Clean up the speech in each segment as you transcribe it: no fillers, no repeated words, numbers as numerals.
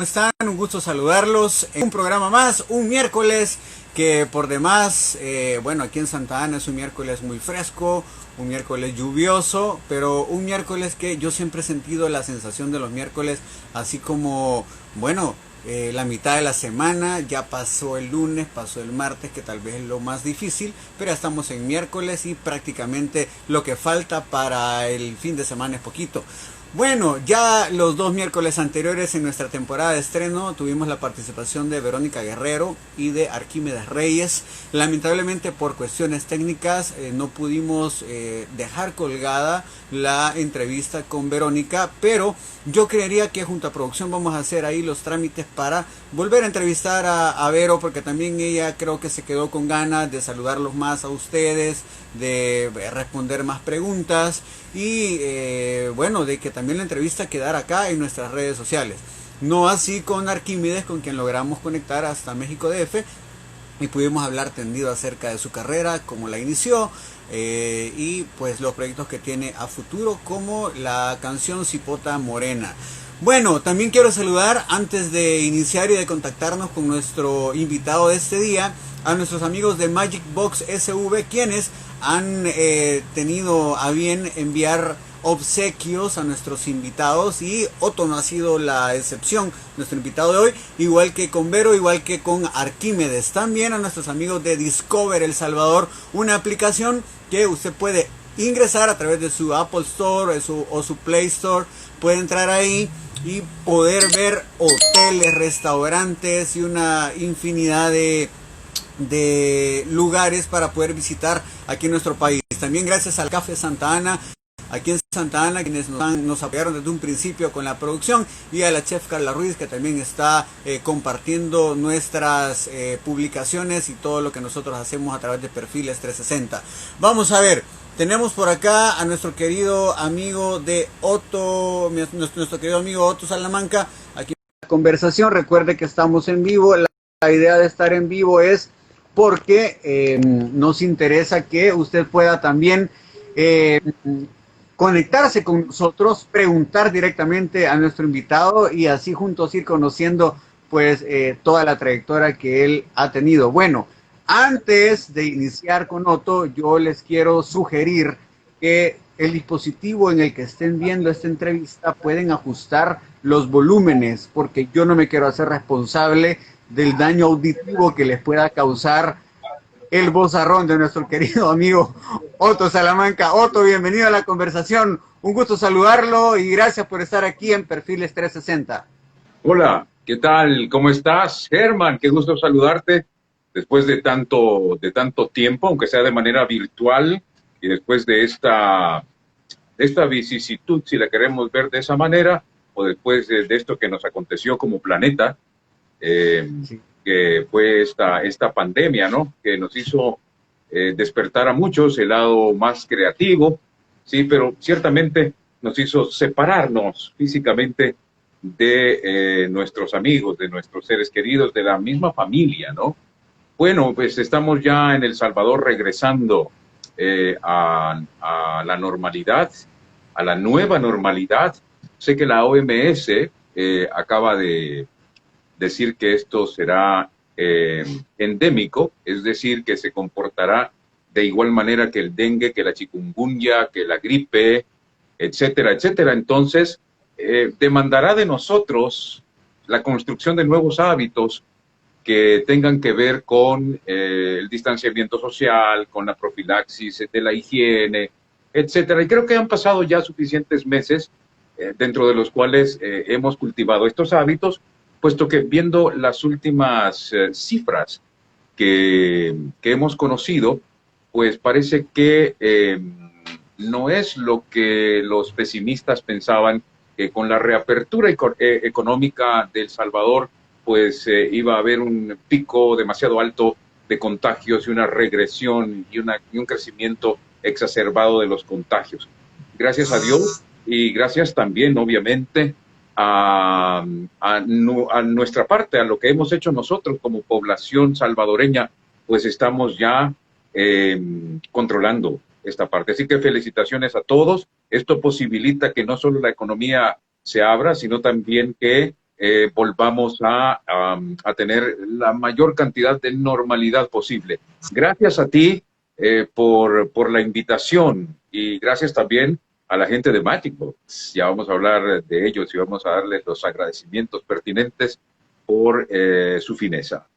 ¿Están? Un gusto saludarlos en un programa más, un miércoles que por demás, bueno, aquí en Santa Ana es un miércoles muy fresco, un miércoles lluvioso, pero un miércoles que yo siempre he sentido la sensación de los miércoles, así como, bueno, la mitad de la semana, ya pasó el lunes, pasó el martes, que tal vez es lo más difícil, pero ya estamos en miércoles y prácticamente lo que falta para el fin de semana es poquito. Bueno, ya los dos miércoles anteriores en nuestra temporada de estreno tuvimos la participación de Verónica Guerrero y de Arquímedes Reyes. Lamentablemente por cuestiones técnicas no pudimos dejar colgada la entrevista con Verónica, pero yo creería que junto a producción vamos a hacer ahí los trámites para volver a entrevistar a Vero, porque también ella creo que se quedó con ganas de saludarlos más a ustedes, de responder más preguntas y bueno, de que también la entrevista quedara acá en nuestras redes sociales. No así con Arquímedes, con quien logramos conectar hasta México DF y pudimos hablar tendido acerca de su carrera, cómo la inició y pues los proyectos que tiene a futuro, como la canción Cipota Morena. Bueno, también quiero saludar antes de iniciar y de contactarnos con nuestro invitado de este día a nuestros amigos de Magic Box SV, quienes han tenido a bien enviar obsequios a nuestros invitados, y Otto no ha sido la excepción, nuestro invitado de hoy, igual que con Vero, igual que con Arquímedes. También a nuestros amigos de Discover El Salvador, una aplicación que usted puede ingresar a través de su Apple Store o su Play Store, puede entrar ahí y poder ver hoteles, restaurantes y una infinidad de lugares para poder visitar aquí en nuestro país. También gracias al Café Santa Ana, aquí en Santa Ana, quienes nos apoyaron desde un principio con la producción, y a la chef Carla Ruiz, que también está compartiendo nuestras publicaciones y todo lo que nosotros hacemos a través de Perfiles 360. Vamos a ver, tenemos por acá a nuestro querido amigo de Otto, nuestro querido amigo Otto Salamanca, aquí en la conversación. Recuerde que estamos en vivo, la idea de estar en vivo es porque nos interesa que usted pueda también conectarse con nosotros, preguntar directamente a nuestro invitado y así juntos ir conociendo pues toda la trayectoria que él ha tenido. Bueno, antes de iniciar con Otto, yo les quiero sugerir que el dispositivo en el que estén viendo esta entrevista pueden ajustar los volúmenes, porque yo no me quiero hacer responsable del daño auditivo que les pueda causar el vozarrón de nuestro querido amigo Otto Salamanca. Otto, bienvenido a la conversación. Un gusto saludarlo y gracias por estar aquí en Perfiles 360. Hola, ¿qué tal? ¿Cómo estás, Germán? Qué gusto saludarte después de tanto tiempo, aunque sea de manera virtual, y después de esta vicisitud, si la queremos ver de esa manera, o después de esto que nos aconteció como planeta, Sí. que fue esta pandemia, ¿no? Que nos hizo despertar a muchos el lado más creativo, sí, pero ciertamente nos hizo separarnos físicamente de nuestros amigos, de nuestros seres queridos, de la misma familia, ¿no? Bueno, pues estamos ya en El Salvador regresando a la normalidad, a la nueva normalidad. Sé que la OMS acaba de decir que esto será endémico, es decir, que se comportará de igual manera que el dengue, que la chikungunya, que la gripe, etcétera, etcétera. Entonces, demandará de nosotros la construcción de nuevos hábitos que tengan que ver con el distanciamiento social, con la profilaxis de la higiene, etcétera. Y creo que han pasado ya suficientes meses dentro de los cuales hemos cultivado estos hábitos, puesto que viendo las últimas cifras que hemos conocido, pues parece que no es lo que los pesimistas pensaban, que con la reapertura económica de El Salvador, pues iba a haber un pico demasiado alto de contagios y una regresión y un crecimiento exacerbado de los contagios. Gracias a Dios y gracias también, obviamente, a nuestra parte, a lo que hemos hecho nosotros como población salvadoreña, pues estamos ya controlando esta parte. Así que felicitaciones a todos. Esto posibilita que no solo la economía se abra, sino también que volvamos a tener la mayor cantidad de normalidad posible. Gracias a ti por la invitación y gracias también a la gente de Magicbox. Ya vamos a hablar de ellos y vamos a darles los agradecimientos pertinentes por su fineza.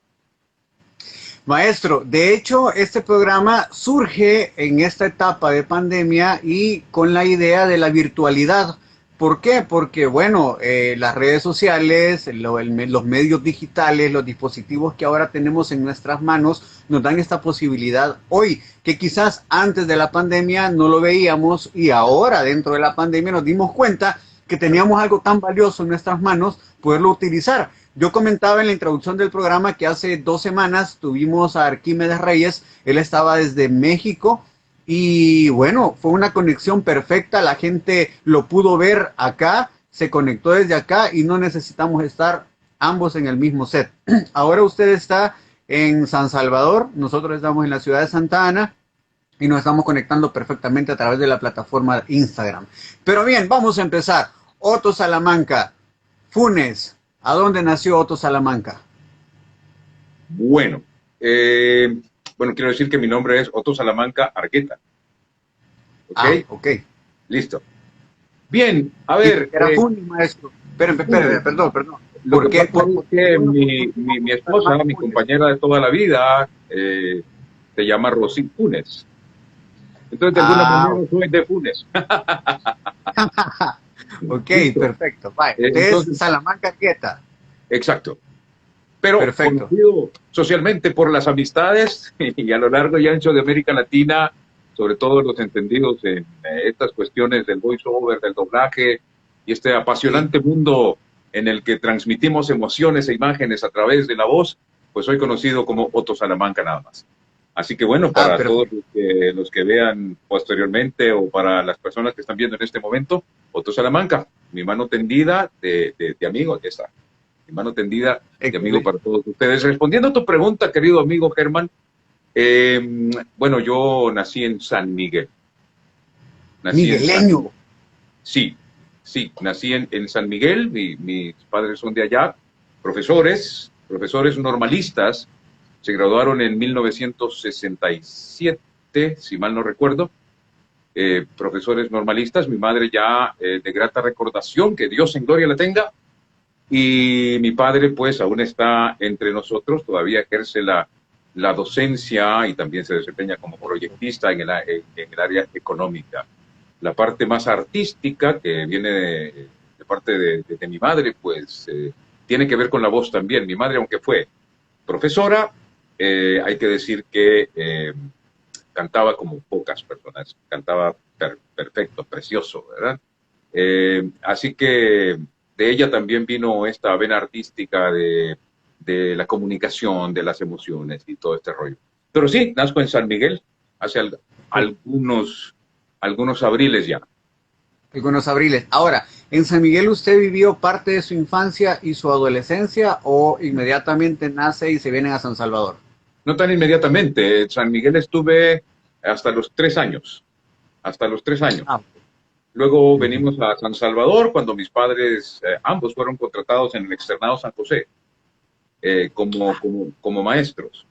Maestro, de hecho, este programa surge en esta etapa de pandemia y con la idea de la virtualidad. ¿Por qué? Porque, bueno, las redes sociales, los medios digitales, los dispositivos que ahora tenemos en nuestras manos nos dan esta posibilidad hoy, que quizás antes de la pandemia no lo veíamos y ahora dentro de la pandemia nos dimos cuenta que teníamos algo tan valioso en nuestras manos, poderlo utilizar. Yo comentaba en la introducción del programa que hace 2 semanas tuvimos a Arquímedes Reyes, él estaba desde México y bueno, fue una conexión perfecta, la gente lo pudo ver acá, se conectó desde acá y no necesitamos estar ambos en el mismo set. Ahora usted está en San Salvador, nosotros estamos en la ciudad de Santa Ana y nos estamos conectando perfectamente a través de la plataforma Instagram. Pero bien, vamos a empezar. Otto Salamanca, Funes. ¿A dónde nació Otto Salamanca? Bueno, quiero decir que mi nombre es Otto Salamanca Argueta. ¿Ok? Ah, ok. Listo. Bien, a ver. Era Funes, maestro. Espérenme, perdón. Lo que pasa es que mi esposa, mi compañera de toda la vida, se llama Rosy Funes. Entonces, de alguna manera, soy de Funes. Ok, perfecto. Entonces, Salamanca Argueta. Exacto. Pero perfecto, conocido socialmente por las amistades y a lo largo y ancho de América Latina, sobre todo los entendidos en estas cuestiones del voiceover, del doblaje y este apasionante mundo en el que transmitimos emociones e imágenes a través de la voz, pues soy conocido como Otto Salamanca nada más. Así que bueno, para todos los que vean posteriormente o para las personas que están viendo en este momento, Otto Salamanca, mi mano tendida de amigo, aquí está. Mi mano tendida de amigo para todos ustedes. Respondiendo a tu pregunta, querido amigo Germán, bueno, yo nací en San Miguel. Migueleño. Sí, nací en San Miguel, mis padres son de allá, profesores normalistas. Se graduaron en 1967, si mal no recuerdo, profesores normalistas. Mi madre ya de grata recordación, que Dios en gloria la tenga, y mi padre pues aún está entre nosotros, todavía ejerce la docencia y también se desempeña como proyectista en el área económica. La parte más artística, que viene de parte de mi madre, pues tiene que ver con la voz también. Mi madre, aunque fue profesora, hay que decir que cantaba como pocas personas, cantaba perfecto, precioso, ¿verdad? Así que de ella también vino esta vena artística de la comunicación, de las emociones y todo este rollo. Pero sí, nazco en San Miguel hace algunos abriles ya. Algunos abriles. Ahora, ¿en San Miguel usted vivió parte de su infancia y su adolescencia o inmediatamente nace y se vienen a San Salvador? No tan inmediatamente. En San Miguel estuve hasta los 3 años. Hasta los 3 años. Luego venimos a San Salvador cuando mis padres, ambos fueron contratados en el Externado San José como maestros.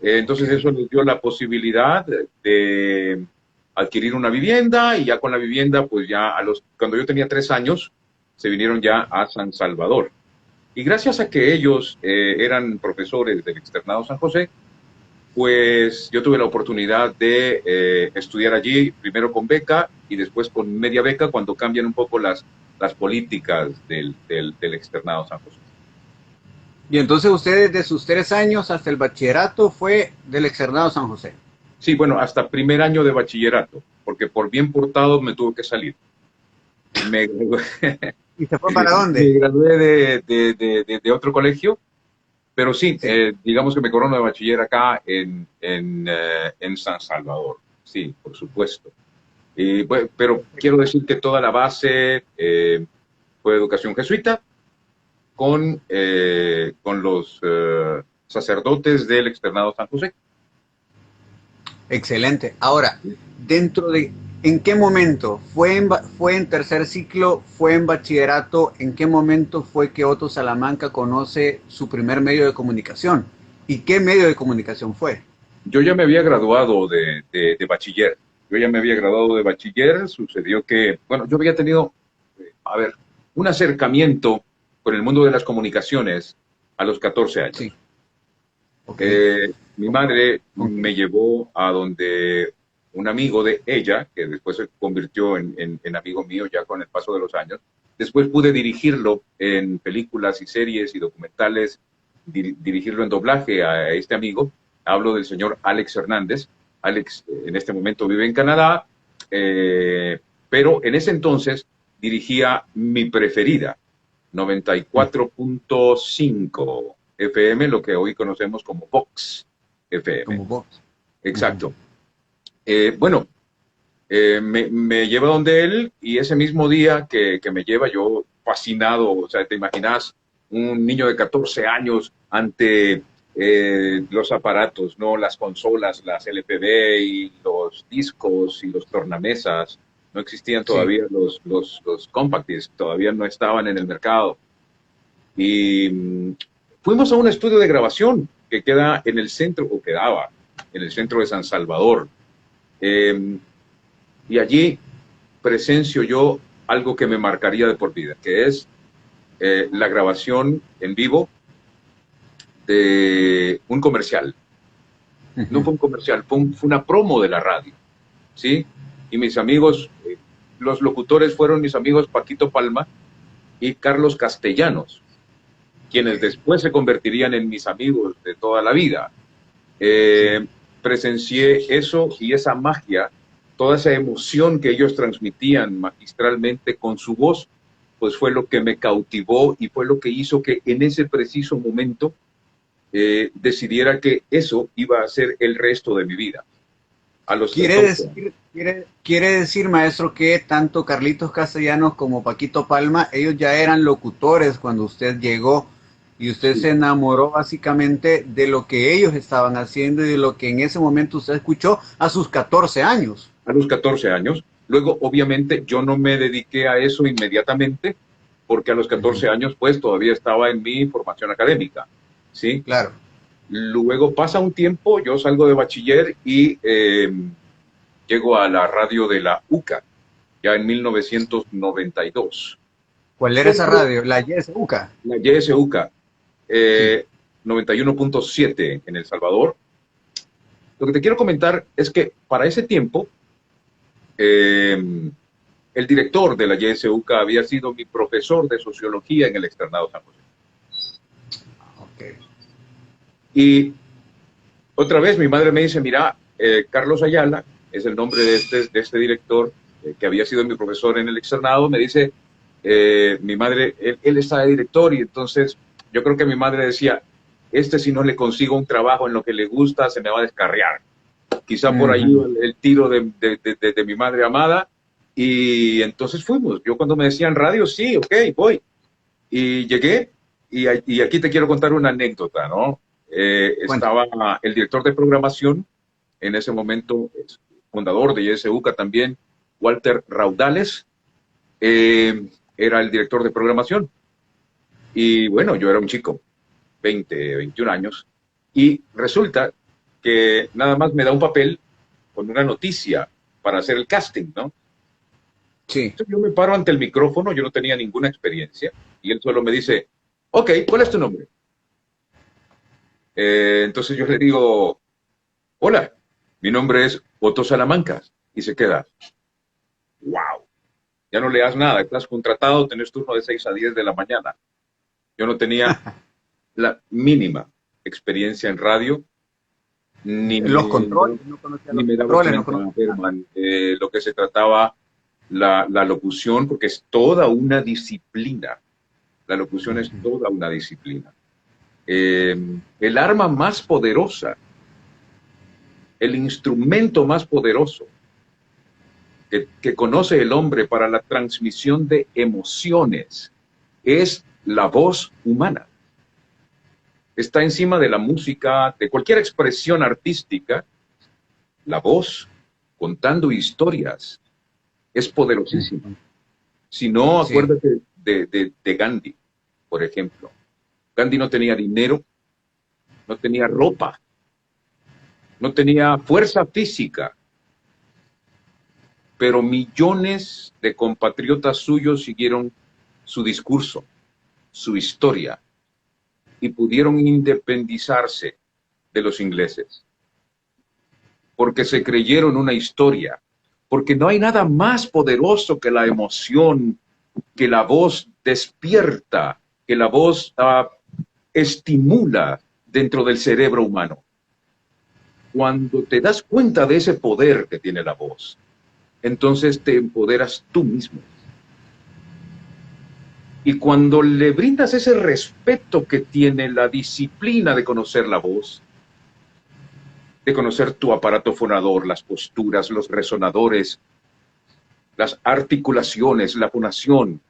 Entonces eso les dio la posibilidad de adquirir una vivienda y ya con la vivienda, pues ya cuando yo tenía 3 años, se vinieron ya a San Salvador. Y gracias a que ellos eran profesores del Externado San José, pues yo tuve la oportunidad de estudiar allí, primero con beca y después con media beca, cuando cambian un poco las políticas del Externado San José. Y entonces usted desde sus 3 años hasta el bachillerato fue del Externado San José. Sí, bueno, hasta primer año de bachillerato, porque por bien portado me tuve que salir. Me gradué. ¿Y se fue para dónde? Me gradué de otro colegio, pero sí, digamos que me corono de bachiller acá en San Salvador. Sí, por supuesto. Bueno, pero quiero decir que toda la base fue educación jesuita con los sacerdotes del Externado San José. Excelente. Ahora, dentro de ¿En qué momento? ¿Fue en tercer ciclo? ¿Fue en bachillerato? ¿En qué momento fue que Otto Salamanca conoce su primer medio de comunicación? ¿Y qué medio de comunicación fue? Yo ya me había graduado de bachiller. Yo ya me había graduado de bachiller. Sucedió que, bueno, yo había tenido, a ver, un acercamiento con el mundo de las comunicaciones a los 14 Sí, años. ok. Mi madre Ok. me llevó a donde un amigo de ella, que después se convirtió en amigo mío ya con el paso de los años, después pude dirigirlo en películas y series y documentales, dirigirlo en doblaje a este amigo. Hablo del señor Alex Hernández. Alex en este momento vive en Canadá, pero en ese entonces dirigía mi preferida, Mm, 94.5 FM, lo que hoy conocemos como Vox FM. como vos. Ujú. Exacto. Bueno, me lleva donde él y ese mismo día que me lleva yo fascinado, o sea, te imaginas un niño de 14 años ante los aparatos, ¿no? Las consolas, las LPB y los discos y los tornamesas. No existían Sí. todavía los compact discs, todavía no estaban en el mercado. Y fuimos a un estudio de grabación que queda en el centro, o quedaba en el centro de San Salvador. Eh, y allí presencio yo algo que me marcaría de por vida, que es la grabación en vivo de un comercial. No Ujú. fue un comercial, fue una promo de la radio, ¿sí? Y mis amigos, los locutores fueron mis amigos Paquito Palma y Carlos Castellanos, Ok. quienes después se convertirían en mis amigos de toda la vida. Sí. Presencié eso y esa magia, toda esa emoción que ellos transmitían magistralmente con su voz, pues fue lo que me cautivó y fue lo que hizo que en ese preciso momento decidiera que eso iba a ser el resto de mi vida. A los Quiere 14 años. decir, quiere decir, maestro, que tanto Carlitos Castellanos como Paquito Palma, ellos ya eran locutores cuando usted llegó y usted Sí, se enamoró básicamente de lo que ellos estaban haciendo y de lo que en ese momento usted escuchó a sus 14 años. a los 14 años. Luego, obviamente, yo no me dediqué a eso inmediatamente, porque a los Ujú. 14 años, pues, todavía estaba en mi formación académica, ¿sí? Claro. Luego pasa un tiempo, yo salgo de bachiller y llego a la radio de la UCA, ya en 1992. ¿Cuál era esa Siempre radio? La YSUCA. la YSUCA, Sí. 91.7 en El Salvador. Lo que te quiero comentar es que para ese tiempo, eh, el director de la YSUCA había sido mi profesor de sociología en el externado San José. Ok. Y otra vez mi madre me dice, mira, Carlos Ayala es el nombre de este director que había sido mi profesor en el externado, me dice, mi madre, él está de director y entonces yo creo que mi madre decía, si no le consigo un trabajo en lo que le gusta, se me va a descarriar. Quizá por ahí Ujú. el tiro de mi madre amada y entonces fuimos. Yo cuando me decían radio, sí, ok, voy. Y llegué y aquí te quiero contar una anécdota, ¿no? Cuéntame. Estaba el director de programación, en ese momento, fundador de YSUCA también, Walter Raudales, era el director de programación. Y bueno, yo era un chico, 20, 21 años, y resulta que nada más me da un papel con una noticia para hacer el casting, ¿no? Sí. Entonces yo me paro ante el micrófono, yo no tenía ninguna experiencia, y él solo me dice, ok, ¿cuál es tu nombre? Entonces yo le digo, hola, mi nombre es Otto Salamanca, y se queda, wow, ya no le das nada, estás contratado, tenés turno de 6 a 10 de la mañana. Yo no tenía la mínima experiencia en radio, ni Los me, controles, no conocía ni los me daba controles, no cuenta, conocía nada. Herman, lo que se trataba la locución, porque es toda una disciplina. La locución es Ujú. toda una disciplina. El arma más poderosa, el instrumento más poderoso que conoce el hombre para la transmisión de emociones es la voz humana. Está encima de la música, de cualquier expresión artística, la voz contando historias. Es poderosísima. Si no, Sí. acuérdate de Gandhi, por ejemplo. Gandhi no tenía dinero, no tenía ropa, no tenía fuerza física, pero millones de compatriotas suyos siguieron su discurso, su historia, y pudieron independizarse de los ingleses, porque se creyeron una historia, porque no hay nada más poderoso que la emoción, que la voz despierta, que la voz estimula dentro del cerebro humano. Cuando te das cuenta de ese poder que tiene la voz, entonces te empoderas tú mismo. Y cuando le brindas ese respeto que tiene la disciplina de conocer la voz, de conocer tu aparato fonador, las posturas, los resonadores, las articulaciones, la fonación,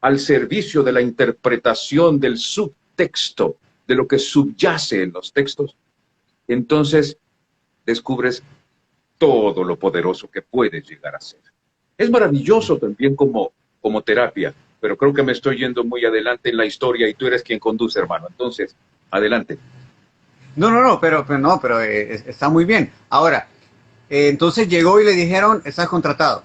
al servicio de la interpretación del subtexto, de lo que subyace en los textos, entonces descubres todo lo poderoso que puedes llegar a ser. Es maravilloso también como terapia, pero creo que me estoy yendo muy adelante en la historia y tú eres quien conduce, hermano. Entonces, adelante. No, pero está muy bien. Ahora, entonces llegó y le dijeron, estás contratado.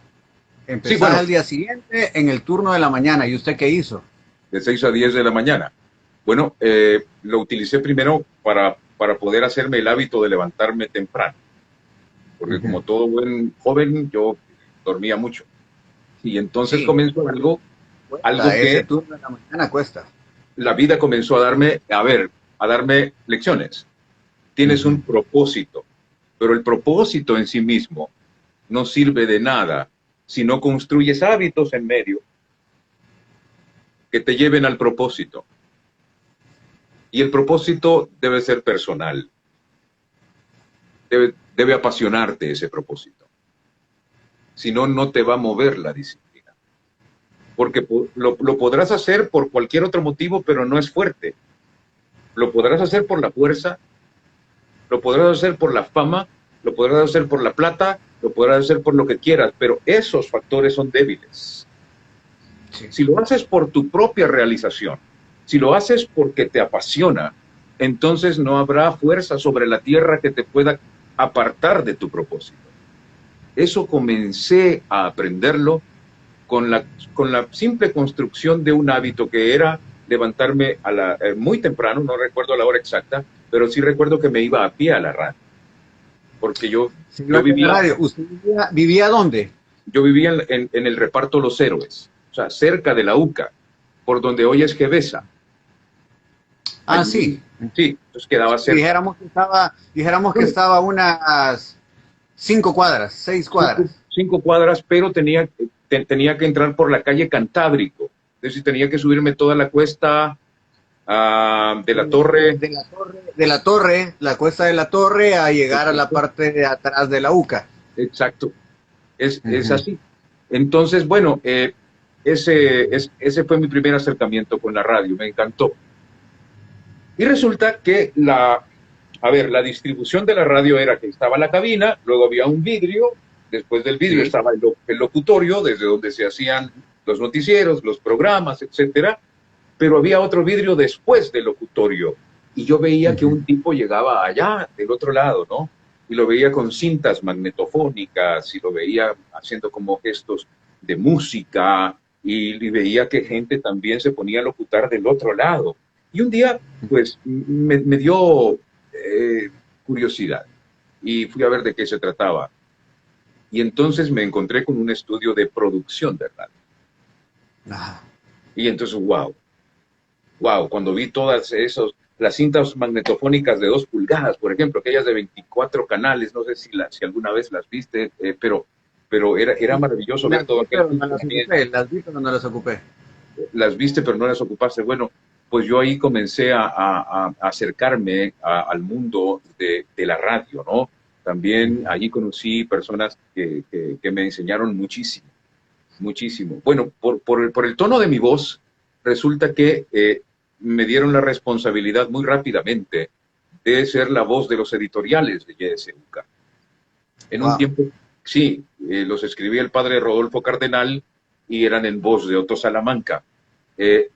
Sí, Empezás bueno, al día siguiente en el turno de la mañana. ¿Y usted qué hizo? de 6 a 10 de la mañana. Bueno, lo utilicé primero para poder hacerme el hábito de levantarme temprano, porque Ujú. como todo buen joven, yo dormía mucho. Y entonces Sí, comenzó algo ese que turno de la mañana cuesta. la vida comenzó a darme, a darme lecciones. Tienes Ujú. un propósito, pero el propósito en sí mismo no sirve de nada si no construyes hábitos en medio que te lleven al propósito. Y el propósito debe ser personal, debe apasionarte ese propósito. Si no, no te va a mover la disciplina. Porque lo podrás hacer por cualquier otro motivo, pero no es fuerte. Lo podrás hacer por la fuerza, lo podrás hacer por la fama, lo podrás hacer por la plata, lo podrás hacer por lo que quieras, pero esos factores son débiles. Sí. Si lo haces por tu propia realización, si lo haces porque te apasiona, entonces no habrá fuerza sobre la tierra que te pueda apartar de tu propósito. Eso comencé a aprenderlo con la simple construcción de un hábito que era levantarme muy temprano, no recuerdo la hora exacta, pero sí recuerdo que me iba a pie a la radio, porque Se iba yo a la vivía, radio. ¿Usted vivía dónde? yo vivía en el reparto Los Héroes, o sea, cerca de la UCA, por donde hoy es Gevesa. Ah, Allí, sí. sí, entonces quedaba cerca. Dijéramos que Bueno, estaba a unas 5 cuadras, 6 cuadras. 5 cuadras, pero tenía que entrar por la calle Cantábrico. Es decir, tenía que subirme toda la cuesta de la torre. La cuesta de la torre, a llegar a la Exacto, parte de atrás de la UCA. exacto. Es Ujú. así. Entonces, bueno, ese fue mi primer acercamiento con la radio, me encantó. Y resulta que la distribución de la radio era que estaba la cabina, luego había un vidrio, después del vidrio Sí. estaba el locutorio, desde donde se hacían los noticieros, los programas, etcétera, pero había otro vidrio después del locutorio. Y yo veía que Ujú. un tipo llegaba allá, del otro lado, ¿no? Y lo veía con cintas magnetofónicas y lo veía haciendo como gestos de música y veía que gente también se ponía a locutar del otro lado. Y un día, pues, me dio curiosidad y fui a ver de qué se trataba. Y entonces me encontré con un estudio de producción de radio. Ajá. Y entonces, wow, cuando vi las cintas magnetofónicas de 2 pulgadas, por ejemplo, aquellas de 24 canales, no sé si alguna vez las viste, pero era maravilloso ver Las todo vi, aquel pero no las funcionamiento. ocupé. Las vi, pero no las ocupé. Las viste, pero no las ocupaste. Bueno, pues yo ahí comencé a acercarme al mundo de la radio, ¿no? También allí conocí personas que me enseñaron muchísimo, muchísimo. Bueno, por el tono de mi voz, resulta que me dieron la responsabilidad muy rápidamente de ser la voz de los editoriales de YSUCA. En un Wow. tiempo, Sí, los escribía el padre Rodolfo Cardenal y eran en voz de Otto Salamanca. Eh,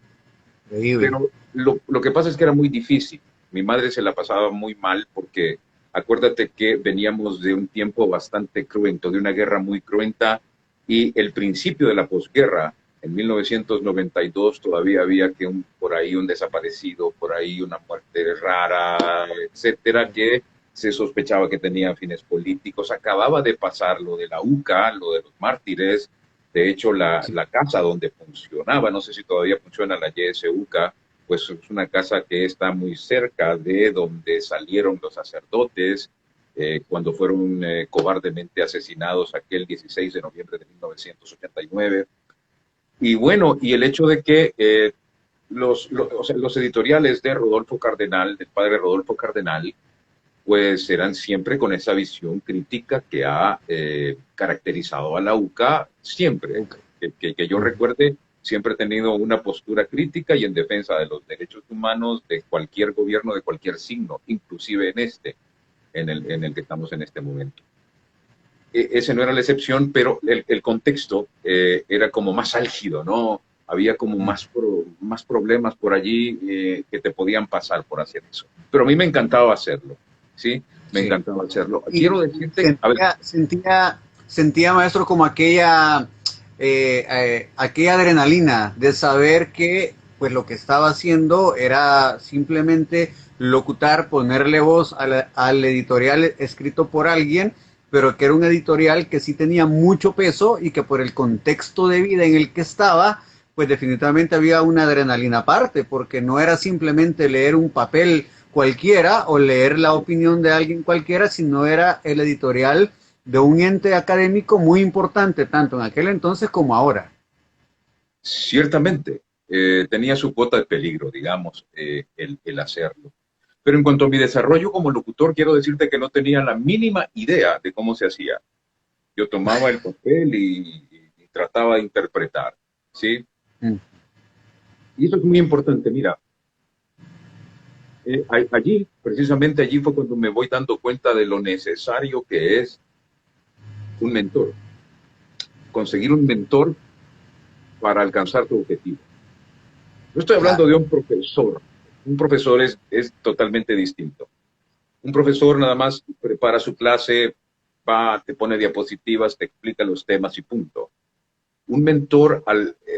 Increíble. pero lo que pasa es que era muy difícil. Mi madre se la pasaba muy mal porque acuérdate que veníamos de un tiempo bastante cruento, de una guerra muy cruenta y el principio de la posguerra, en 1992 todavía había que por ahí un desaparecido, por ahí una muerte rara, etcétera, que se sospechaba que tenía fines políticos. Acababa de pasar lo de la UCA, lo de los mártires. De hecho, Sí. la casa donde funcionaba, no sé si todavía funciona la YSUCA, pues es una casa que está muy cerca de donde salieron los sacerdotes cuando fueron cobardemente asesinados aquel 16 de noviembre de 1989. Y bueno, y el hecho de que o sea, los editoriales de Rodolfo Cardenal, del padre Rodolfo Cardenal, pues eran siempre con esa visión crítica que ha caracterizado a la UCA siempre. Ok. Que yo recuerde, siempre ha tenido una postura crítica y en defensa de los derechos humanos de cualquier gobierno, de cualquier signo, inclusive en en el que estamos en este momento. Ese no era la excepción, pero el contexto era como más álgido, ¿no? Había como Mm. más problemas por allí que te podían pasar por hacer eso. Pero a mí me encantaba hacerlo, ¿sí? Me Sí. encantaba hacerlo. Y Quiero decirte, a ver, sentía, maestro, como aquella adrenalina de saber que pues lo que estaba haciendo era simplemente locutar, ponerle voz al editorial escrito por alguien, pero que era un editorial que sí tenía mucho peso y que por el contexto de vida en el que estaba, pues definitivamente había una adrenalina aparte, porque no era simplemente leer un papel cualquiera o leer la opinión de alguien cualquiera, sino era el editorial de un ente académico muy importante, tanto en aquel entonces como ahora. ciertamente tenía su cuota de peligro, digamos, el hacerlo. Pero en cuanto a mi desarrollo como locutor, quiero decirte que no tenía la mínima idea de cómo se hacía. Yo tomaba el papel y trataba de interpretar, ¿sí? Mm. Y eso es muy importante. Mira, allí, precisamente allí fue cuando me voy dando cuenta de lo necesario que es un mentor, conseguir un mentor para alcanzar tu objetivo. No estoy hablando Claro. de un profesor es totalmente distinto. Un profesor nada más prepara su clase, va, te pone diapositivas, te explica los temas y punto. Un mentor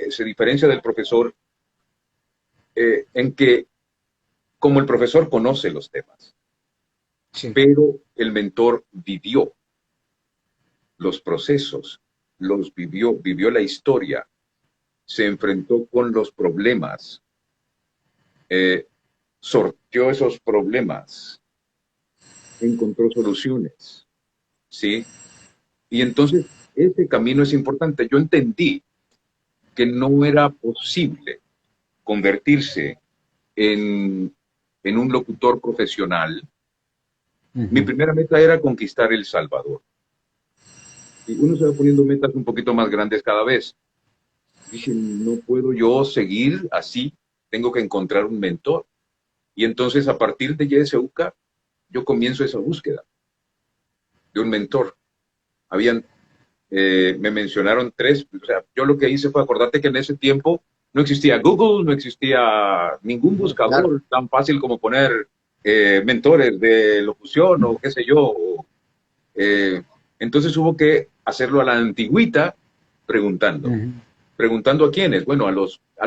se diferencia del profesor en que como el profesor conoce los temas, Sí. pero el mentor vivió los procesos, los vivió, vivió la historia, se enfrentó con los problemas, eh, sorteó esos problemas, encontró soluciones, ¿sí? Y entonces ese camino es importante. Yo entendí que no era posible convertirse en, en un locutor profesional. Mi Ujú. primera meta era conquistar El Salvador. Y uno se va poniendo metas un poquito más grandes cada vez. Dije, no puedo yo seguir así, tengo que encontrar un mentor. Y entonces a partir de YSUCA, yo comienzo esa búsqueda de un mentor. Habían, me mencionaron tres, o sea, yo lo que hice fue acordarte que en ese tiempo no existía Google, no existía ningún Claro. buscador tan fácil como poner mentores de locución o qué sé yo. Eh, entonces hubo que hacerlo a la antigüita preguntando. Ujú. ¿Preguntando a quiénes? Bueno, a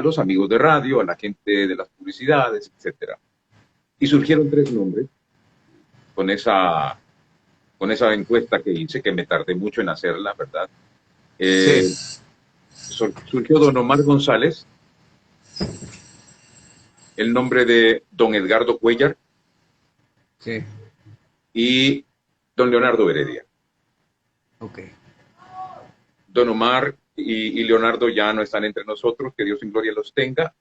los amigos de radio, a la gente de las publicidades, etcétera. Y surgieron tres nombres con con esa encuesta que hice, que me tardé mucho en hacerla, ¿verdad? Sí. Eh, Surgió don Omar González, el nombre de don Edgardo Cuellar Sí. y don Leonardo Heredia. Ok. Don Omar y Leonardo ya no están entre nosotros, que Dios en gloria los tenga.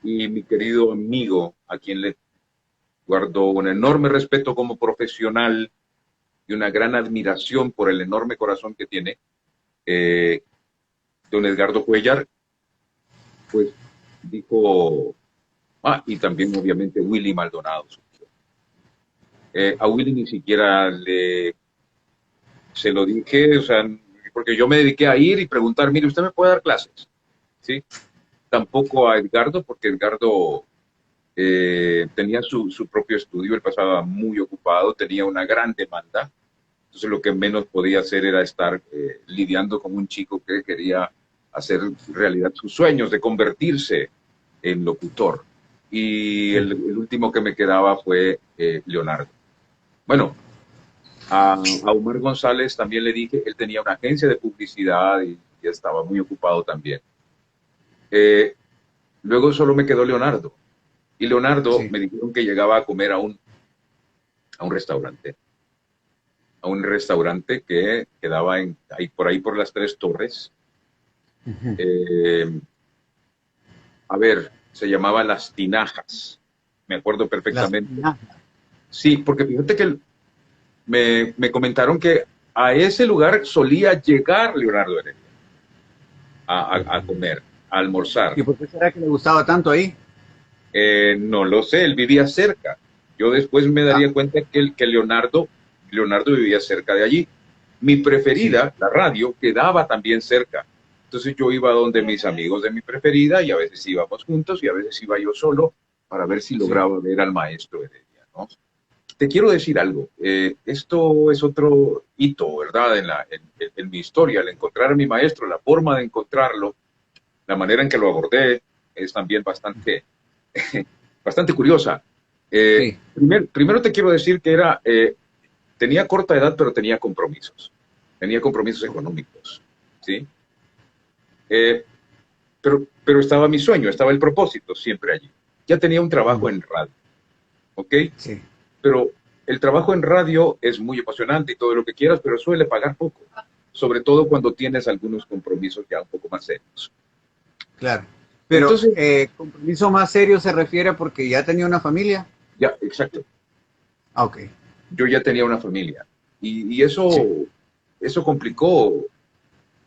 Y mi querido amigo, a quien le guardo un enorme respeto como profesional y una gran admiración por el enorme corazón que tiene, eh, don Edgardo Cuellar, pues dijo, y también obviamente Willy Maldonado. A Willy ni siquiera se lo dije, o sea, porque yo me dediqué a ir y preguntar, mire, ¿usted me puede dar clases? ¿Sí? Tampoco a Edgardo, porque Edgardo tenía su propio estudio, él pasaba muy ocupado, tenía una gran demanda, entonces lo que menos podía hacer era estar lidiando con un chico que quería hacer realidad sus sueños de convertirse en locutor. Y el último que me quedaba fue Leonardo. Bueno, a Omar González también le dije, él tenía una agencia de publicidad y estaba muy ocupado también. Eh, Luego solo me quedó Leonardo. Y Leonardo Sí. me dijeron que llegaba a comer a un restaurante. A un restaurante que quedaba por ahí por las Tres Torres. Ujú. Eh, a ver, se llamaba Las Tinajas. Me acuerdo Las perfectamente. tinajas. Sí, porque fíjate que me comentaron que a ese lugar solía llegar Leonardo Heredia a comer, a almorzar. ¿Y por qué será que le gustaba tanto ahí? No lo sé, él vivía cerca. Yo después me Ah, daría cuenta que Leonardo vivía cerca de allí. Mi sí, preferida, la radio, quedaba también cerca. Entonces yo iba donde mis amigos de mi preferida y a veces íbamos juntos y a veces iba yo solo para ver si sí. lograba ver al maestro Heredia, ¿no? Te quiero decir algo. Esto es otro hito, ¿verdad? En mi historia, el encontrar a mi maestro, la forma de encontrarlo, la manera en que lo abordé, es también bastante curiosa. Sí. Primero te quiero decir que tenía corta edad, pero tenía compromisos económicos, ¿sí? Eh, pero estaba mi sueño, estaba el propósito siempre allí. Ya tenía un trabajo Ujú. en radio, ¿ok? Sí. Pero el trabajo en radio es muy emocionante y todo lo que quieras, pero suele pagar poco, sobre todo cuando tienes algunos compromisos ya un poco más serios. Claro. Pero Entonces, compromiso más serio se refiere porque ya tenía una familia. ya, exacto, Ah, ok. yo ya tenía una familia y Sí. eso complicó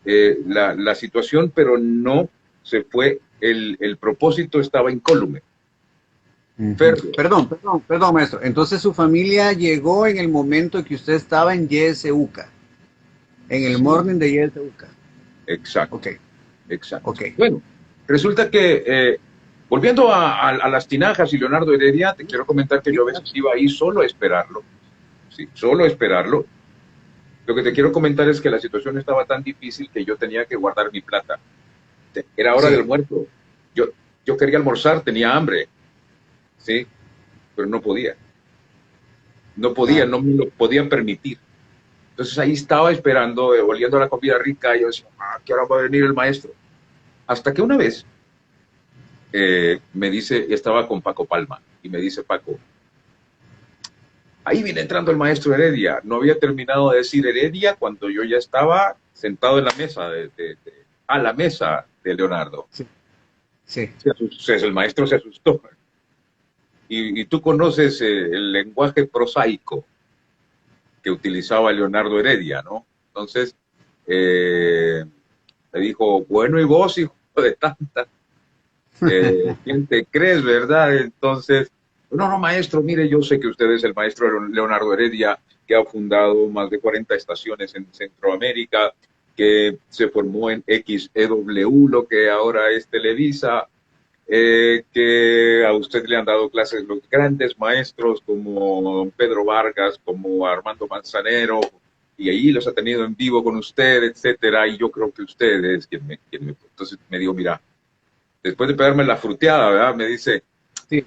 la situación, pero no se fue, el propósito estaba incólume, Ujú. férreo. Perdón, maestro. Entonces su familia llegó en el momento que usted estaba en YSUCA, en el Sí, morning de YSUCA. exacto, Ok, exacto. ok. Bueno, resulta que, volviendo a las tinajas y Leonardo Heredia, te quiero comentar que Sí, yo a claro. veces iba ahí solo a esperarlo, sí, solo a esperarlo. Lo que te quiero comentar es que la situación estaba tan difícil que yo tenía que guardar mi plata. Era hora del Sí. almuerzo. Yo, yo quería almorzar, tenía hambre, ¿sí? Pero no podía. No podía, Claro. no me lo podía permitir. Entonces ahí estaba esperando, oliendo a la comida rica, y yo decía, ¿qué hora va a venir el maestro? Hasta que una vez me dice, estaba con Paco Palma, y me dice Paco, ahí viene entrando el maestro Heredia. No había terminado de decir Heredia cuando yo ya estaba sentado en la mesa, a la mesa de Leonardo. Sí, sí. El maestro se asustó. Y tú conoces el lenguaje prosaico que utilizaba Leonardo Heredia, ¿no? Entonces, me dijo, bueno, ¿y vos, hijo de tanta? ¿Quién te crees, verdad? Entonces, no, no, maestro, mire, yo sé que usted es el maestro Leonardo Heredia, que ha fundado más de 40 estaciones en Centroamérica, que se formó en XEW, lo que ahora es Televisa, que a usted le han dado clases los grandes maestros como don Pedro Vargas, como Armando Manzanero, y ahí los ha tenido en vivo con usted, etcétera, y yo creo que usted es quien me. Entonces me dijo, mira, después de pegarme la fruteada, ¿verdad? Me dice, Sí.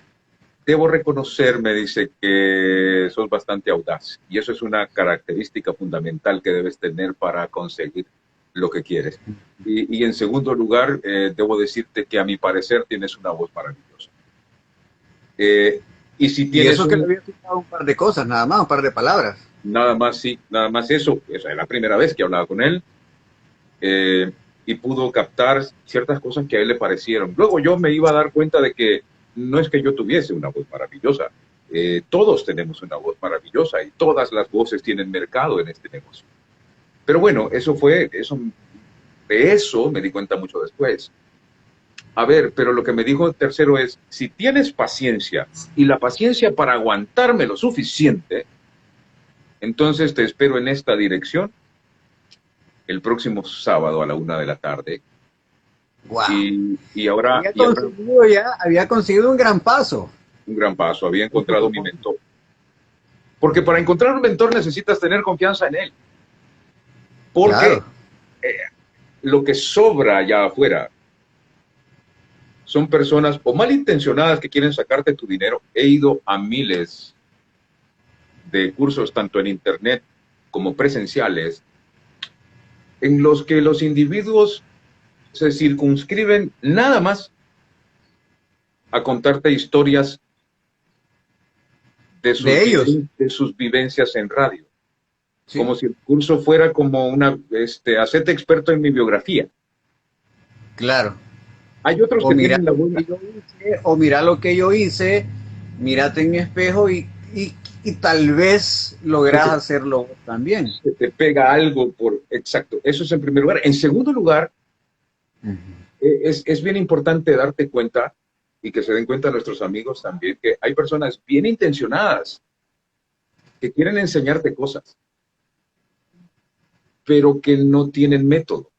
debo reconocer, me dice, que sos bastante audaz, y eso es una característica fundamental que debes tener para conseguir lo que quieres. Y en segundo lugar, debo decirte que a mi parecer tienes una voz maravillosa. Eh, y si Y tienes eso que le había explicado un par de cosas, nada más, un par de palabras. nada más, sí, nada más eso, esa es la primera vez que hablaba con él, eh, y pudo captar ciertas cosas que a él le parecieron. Luego yo me iba a dar cuenta de que no es que yo tuviese una voz maravillosa, todos tenemos una voz maravillosa y todas las voces tienen mercado en este negocio. Pero bueno, de eso me di cuenta mucho después. A ver, pero lo que me dijo el tercero es, si tienes paciencia y la paciencia para aguantarme lo suficiente, entonces te espero en esta dirección el próximo sábado a la 1 de la tarde. Wow. Y ahora, había conseguido un gran paso. Un gran paso, había encontrado mi mentor. Porque para encontrar un mentor necesitas tener confianza en él. Porque Claro. Lo que sobra allá afuera son personas o malintencionadas que quieren sacarte tu dinero. He ido a miles de cursos, tanto en internet como presenciales, en los que los individuos se circunscriben nada más a contarte historias de sus vivencias en radio. Sí. Como si el curso fuera como hacete experto en mi biografía. Claro. Hay otros que tienen la buena... O mira lo que yo hice, mírate en mi espejo y tal vez logras hacerlo también. Se te pega algo exacto. Eso es en primer lugar. En segundo lugar, es bien importante darte cuenta, y que se den cuenta nuestros amigos también, que hay personas bien intencionadas que quieren enseñarte cosas, pero que no tienen método.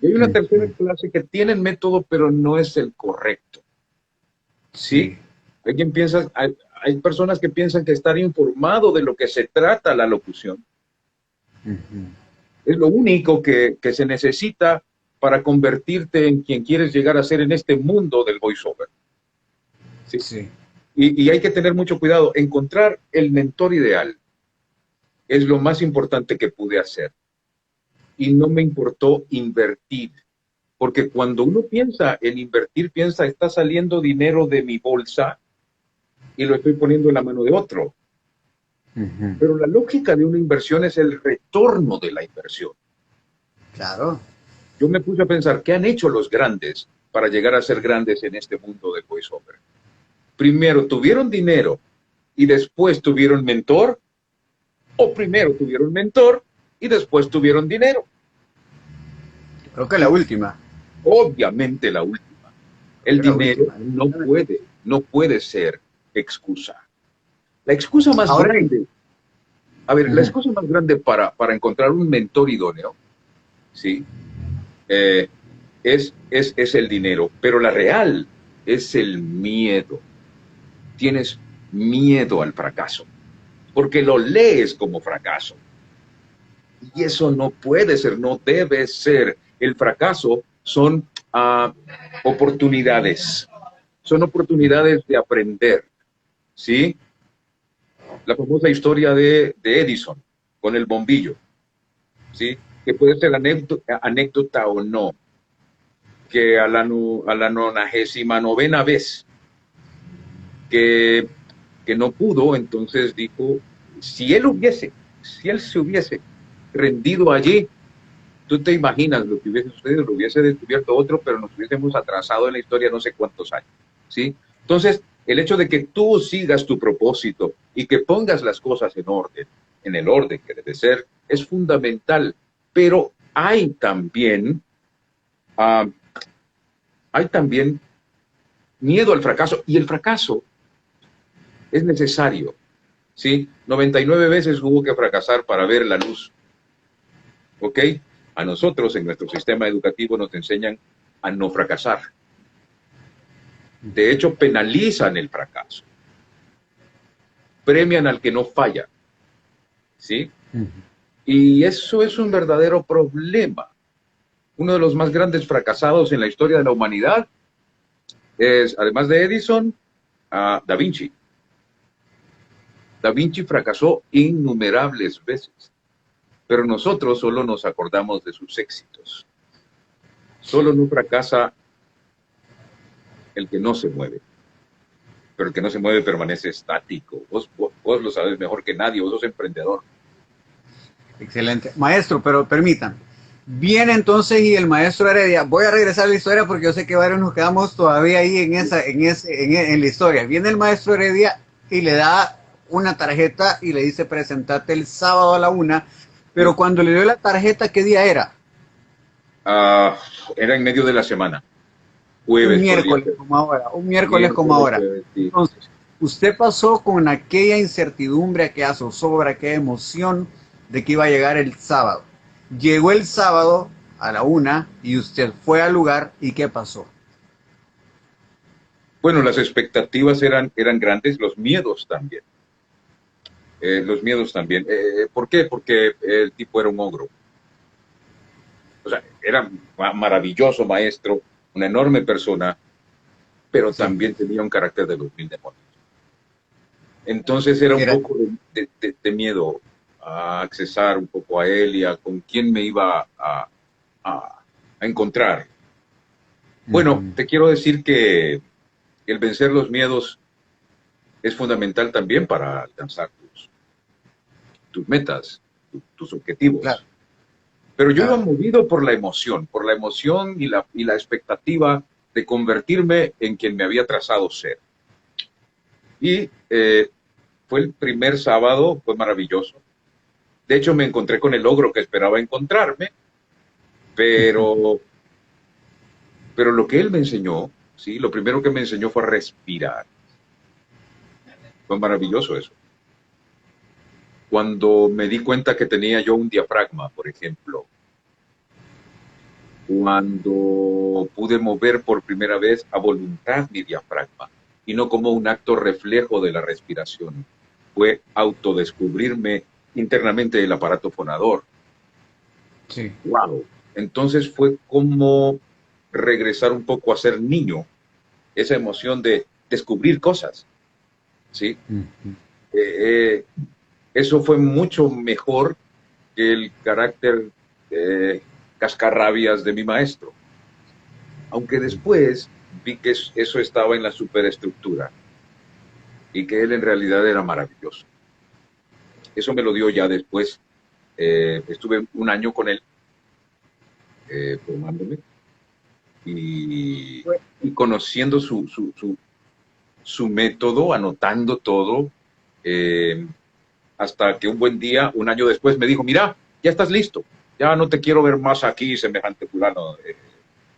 Y hay una tercera clase que tienen método, pero no es el correcto. ¿Sí? Hay personas que piensan que estar informado de lo que se trata la locución es lo único que se necesita para convertirte en quien quieres llegar a ser en este mundo del voiceover. ¿Sí? Sí. Y hay que tener mucho cuidado. Encontrar el mentor ideal es lo más importante que pude hacer. Y no me importó invertir. Porque cuando uno piensa en invertir, está saliendo dinero de mi bolsa y lo estoy poniendo en la mano de otro. Pero la lógica de una inversión es el retorno de la inversión. Claro. Yo me puse a pensar, ¿qué han hecho los grandes para llegar a ser grandes en este mundo del voiceover? Primero tuvieron dinero y después tuvieron mentor, o primero tuvieron mentor y después tuvieron dinero. Creo que la última. Obviamente la última. El dinero no puede ser excusa. La excusa más grande, la excusa más grande para encontrar un mentor idóneo, ¿sí? Es el dinero, pero la real es el miedo. Tienes miedo al fracaso, porque lo lees como fracaso. Y eso no puede ser, no debe ser. El fracaso son oportunidades. Son oportunidades de aprender, ¿sí? La famosa historia de Edison con el bombillo, ¿sí? Que puede ser anécdota o no, que a la 99ª vez que no pudo, entonces dijo, si él se hubiese rendido allí, tú te imaginas lo que hubiese sucedido, lo hubiese descubierto otro, pero nos hubiésemos atrasado en la historia no sé cuántos años, ¿sí? Entonces, el hecho de que tú sigas tu propósito y que pongas las cosas en orden, en el orden que debe ser, es fundamental. Pero hay también miedo al fracaso, y el fracaso es necesario, ¿sí? 99 veces hubo que fracasar para ver la luz, ¿ok? A nosotros en nuestro sistema educativo nos enseñan a no fracasar. De hecho, penalizan el fracaso. Premian al que no falla, ¿sí? Y eso es un verdadero problema. Uno de los más grandes fracasados en la historia de la humanidad es, además de Edison, Da Vinci. Da Vinci fracasó innumerables veces, pero nosotros solo nos acordamos de sus éxitos. Solo no fracasa el que no se mueve, pero el que no se mueve permanece estático. Vos lo sabes mejor que nadie, vos sos emprendedor. Excelente. Maestro, pero permítanme. Viene entonces y el maestro Heredia, voy a regresar a la historia porque yo sé que varios nos quedamos todavía ahí en la historia. Viene el maestro Heredia y le da una tarjeta y le dice presentate el sábado a la 1, pero cuando le dio la tarjeta, ¿qué día era? Era en medio de la semana. Jueves. Un miércoles como ahora. Jueves, sí. Entonces, usted pasó con aquella incertidumbre, aquella zozobra, aquella emoción de que iba a llegar el sábado. Llegó el sábado a la 1 y usted fue al lugar y ¿qué pasó? Bueno, las expectativas eran grandes, los miedos también. Los miedos también. ¿Por qué? Porque el tipo era un ogro. O sea, era maravilloso maestro, una enorme persona, pero Sí, también tenía un carácter de los mil demonios. Entonces era un era, poco de miedo a accesar un poco a él y a con quién me iba a encontrar. Bueno, ujú, te quiero decir que el vencer los miedos es fundamental también para alcanzar tus metas, tus claro, objetivos. Pero yo iba claro. movido por la emoción y la expectativa de convertirme en quien me había trazado ser. Y fue el primer sábado, fue maravilloso. De hecho, me encontré con el logro que esperaba encontrarme, pero, pero lo que él me enseñó, ¿sí? Lo primero que me enseñó fue a respirar. Fue maravilloso eso. Cuando me di cuenta que tenía yo un diafragma, por ejemplo, cuando pude mover por primera vez a voluntad mi diafragma y no como un acto reflejo de la respiración, fue autodescubrirme internamente el aparato fonador. Sí. ¡Wow! Entonces fue como regresar un poco a ser niño, esa emoción de descubrir cosas, ¿sí? Ujú. Eh, eso fue mucho mejor que el carácter eh, cascarrabias de mi maestro. Aunque después vi que eso estaba en la superestructura y que él en realidad era maravilloso. Eso me lo dio ya después. Estuve un año con él formándome y conociendo su método, anotando todo, eh, hasta que un buen día, un año después, me dijo, mira, ya estás listo, ya no te quiero ver más aquí, semejante fulano,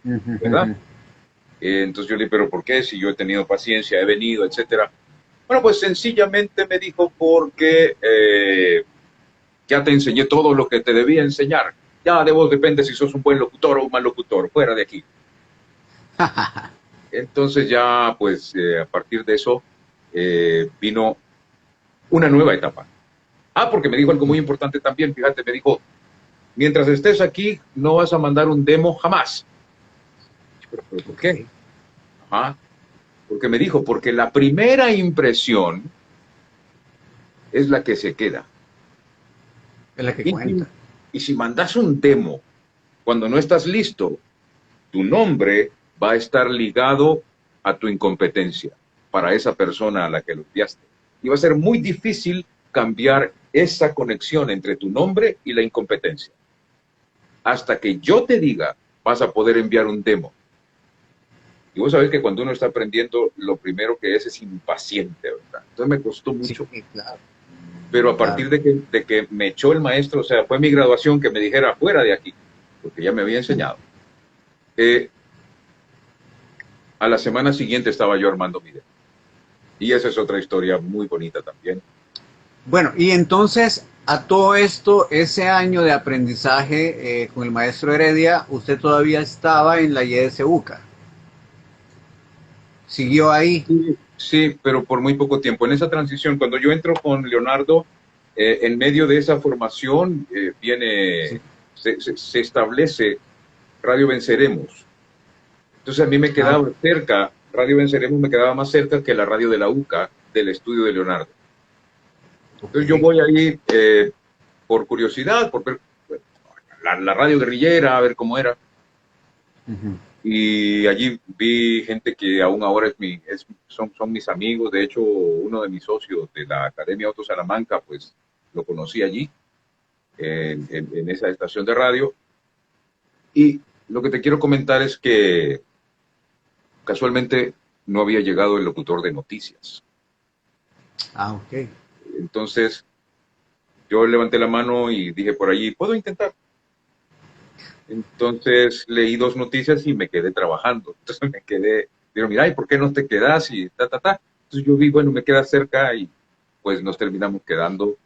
Ujú, ¿verdad? ujú. Entonces yo le dije, pero ¿por qué? Si yo he tenido paciencia, he venido, etcétera. Bueno, pues sencillamente me dijo porque ya te enseñé todo lo que te debía enseñar. Ya de vos depende si sos un buen locutor o un mal locutor, fuera de aquí. Entonces ya, pues a partir de eso vino una nueva etapa. Ah, porque me dijo algo muy importante también, fíjate, me dijo, mientras estés aquí no vas a mandar un demo jamás. ¿Pero por qué? Ok. Ajá. Porque me dijo, porque la primera impresión es la que se queda. Es la que Y si, cuenta. y si mandas un demo cuando no estás listo, tu nombre va a estar ligado a tu incompetencia para esa persona a la que lo enviaste. Y va a ser muy difícil cambiar esa conexión entre tu nombre y la incompetencia. Hasta que yo te diga, vas a poder enviar un demo. Y vos sabés que cuando uno está aprendiendo, lo primero que es impaciente, ¿verdad? Entonces me costó Sí, mucho. claro, Pero a claro. partir de que me echó el maestro, o sea, fue mi graduación que me dijera fuera de aquí, porque ya me había enseñado. Eh, a la semana siguiente estaba yo armando mi demo. Y esa es otra historia muy bonita también. Bueno, y entonces a todo esto, ese año de aprendizaje con el maestro Heredia, usted todavía estaba en la YS UCA. Siguió ahí. Sí, sí, pero por muy poco tiempo. En esa transición, cuando yo entro con Leonardo, en medio de esa formación Sí. se establece Radio Venceremos. Entonces a mí me Ah, quedaba cerca, Radio Venceremos me quedaba más cerca que la radio de la UCA del estudio de Leonardo. Entonces yo ok. voy ahí por curiosidad, por ver la radio guerrillera, a ver cómo era. Ujú. Y allí vi gente que aún ahora son mis amigos. De hecho, uno de mis socios de la Academia Auto Salamanca, pues lo conocí allí, en esa estación de radio. Y lo que te quiero comentar es que casualmente no había llegado el locutor de noticias. Ah, ok. Entonces yo levanté la mano y dije por allí, ¿puedo intentar? Entonces leí dos noticias y me quedé trabajando. Entonces me quedé, pero mira, ¿y por qué no te quedas? Y ta, ta, ta. Entonces yo vi, bueno, me queda cerca y pues nos terminamos quedando.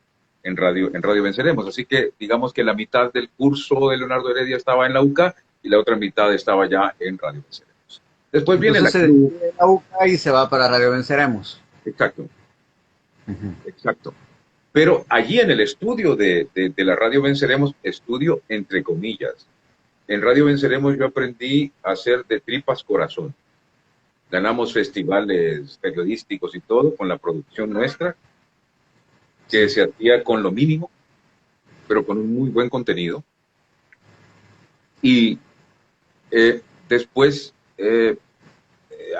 en Radio Venceremos. Así que digamos que la mitad del curso de Leonardo Heredia estaba en la UCA y la otra mitad estaba ya en Radio Venceremos. Después viene Entonces se decide de la UCA y se va para Radio Venceremos. Exacto, exacto. Pero allí en el estudio de la Radio Venceremos, estudio entre comillas. En Radio Venceremos yo aprendí a hacer de tripas corazón. Ganamos festivales periodísticos y todo con la producción nuestra, que se hacía con lo mínimo, pero con un muy buen contenido. Y después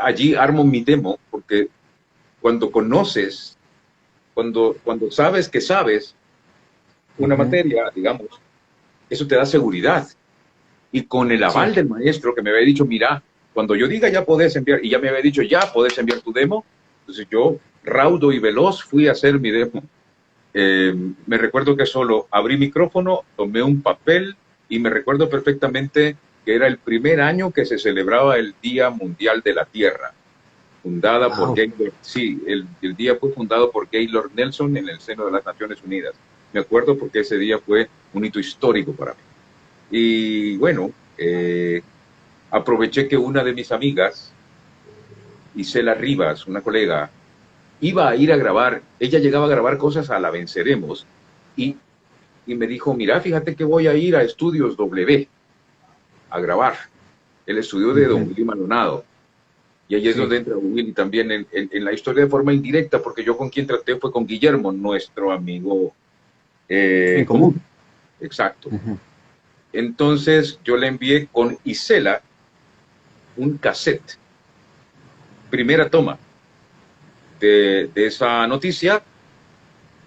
allí armo mi demo, porque cuando conoces, cuando sabes que sabes una materia, digamos, eso te da seguridad. Y con el aval del maestro que me había dicho, mira, cuando yo diga ya podés enviar, y ya me había dicho ya podés enviar tu demo, entonces yo, raudo y veloz, fui a hacer mi demo. Me recuerdo que solo abrí micrófono, tomé un papel y me recuerdo perfectamente que era el primer año que se celebraba el Día Mundial de la Tierra, fundada por Gaylord, el día fue fundado por Gaylord Nelson en el seno de las Naciones Unidas. Me acuerdo porque ese día fue un hito histórico para mí. Y bueno, aproveché que una de mis amigas, Isela Rivas, una colega, iba a ir a grabar, ella llegaba a grabar cosas a La Venceremos, y me dijo, mira, fíjate que voy a ir a Estudios W a grabar, el estudio de don Willy Maldonado. Y ahí es donde entra Willy también en la historia de forma indirecta, porque yo con quien traté fue con Guillermo, nuestro amigo en común. Exacto. Entonces yo le envié con Isela un cassette, primera toma de esa noticia,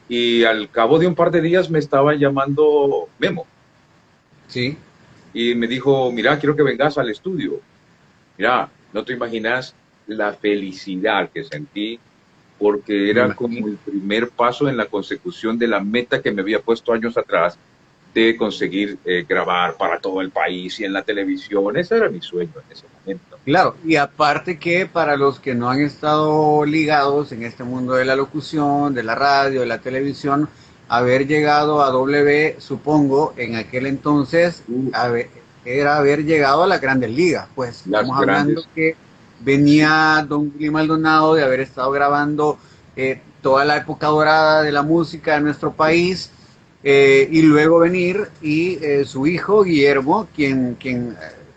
y al cabo de un par de días me estaba llamando Memo. Sí. Y me dijo, mira, quiero que vengas al estudio. Mira, no te imaginas la felicidad que sentí, porque era como el primer paso en la consecución de la meta que me había puesto años atrás, de conseguir grabar para todo el país y en la televisión. Ese era mi sueño en ese momento. Claro, y aparte que para los que no han estado ligados en este mundo de la locución, de la radio, de la televisión, haber llegado a W, supongo, en aquel entonces, era haber llegado a las grandes ligas. Pues estamos hablando que venía don Willy Maldonado de haber estado grabando toda la época dorada de la música de nuestro país, y luego venir y su hijo Guillermo, quien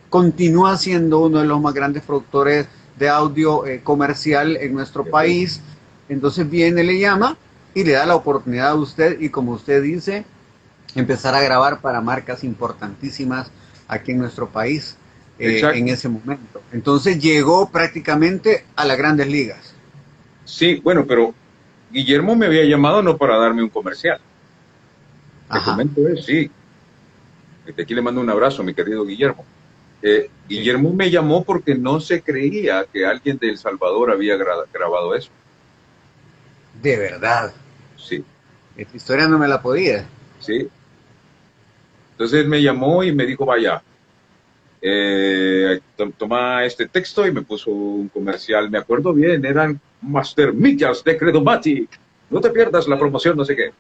continúa siendo uno de los más grandes productores de audio comercial en nuestro país. Entonces viene, le llama y le da la oportunidad a usted, y como usted dice, empezar a grabar para marcas importantísimas aquí en nuestro país en ese momento. Entonces llegó prácticamente a las grandes ligas. Sí, bueno, pero Guillermo me había llamado no para darme un comercial. Te comento sí. Desde aquí le mando un abrazo a mi querido Guillermo. Guillermo me llamó porque no se creía que alguien de El Salvador había grabado eso. ¿De verdad? Sí. Esta historia no me la podía. Sí. Entonces me llamó y me dijo, vaya, toma este texto, y me puso un comercial. Me acuerdo bien, eran Master Millas de Credomatic. No te pierdas la promoción, no sé qué.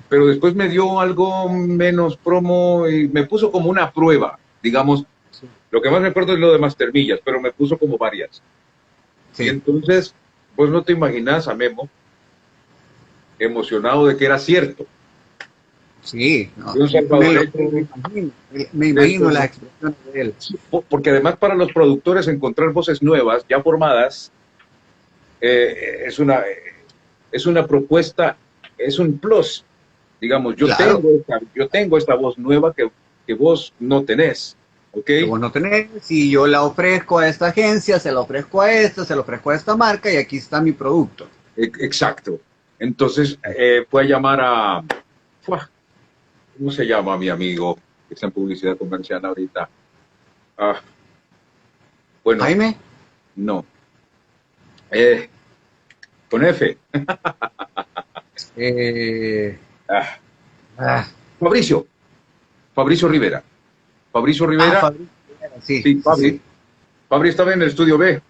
Pero después me dio algo menos promo y me puso como una prueba, digamos. Sí. Lo que más me acuerdo es lo de Master Millas, pero me puso como varias. Sí. Y entonces, pues no te imaginas a Memo emocionado de que era cierto. Sí, no, me imagino la expresión de él. Porque además para los productores encontrar voces nuevas, ya formadas, es una propuesta, es un plus. Digamos, yo tengo esta voz nueva que vos no tenés, ¿ok? Que vos no tenés, y yo la ofrezco a esta agencia, se la ofrezco a esta, se la ofrezco a esta marca, y aquí está mi producto. Exacto. Entonces, fue a llamar a... ¿Cómo se llama mi amigo que está en publicidad comercial ahorita? Bueno. ¿Jaime? No. Con F. Fabricio Rivera. Fabricio Rivera. Sí, Fabri. Sí. Fabri estaba en el estudio B.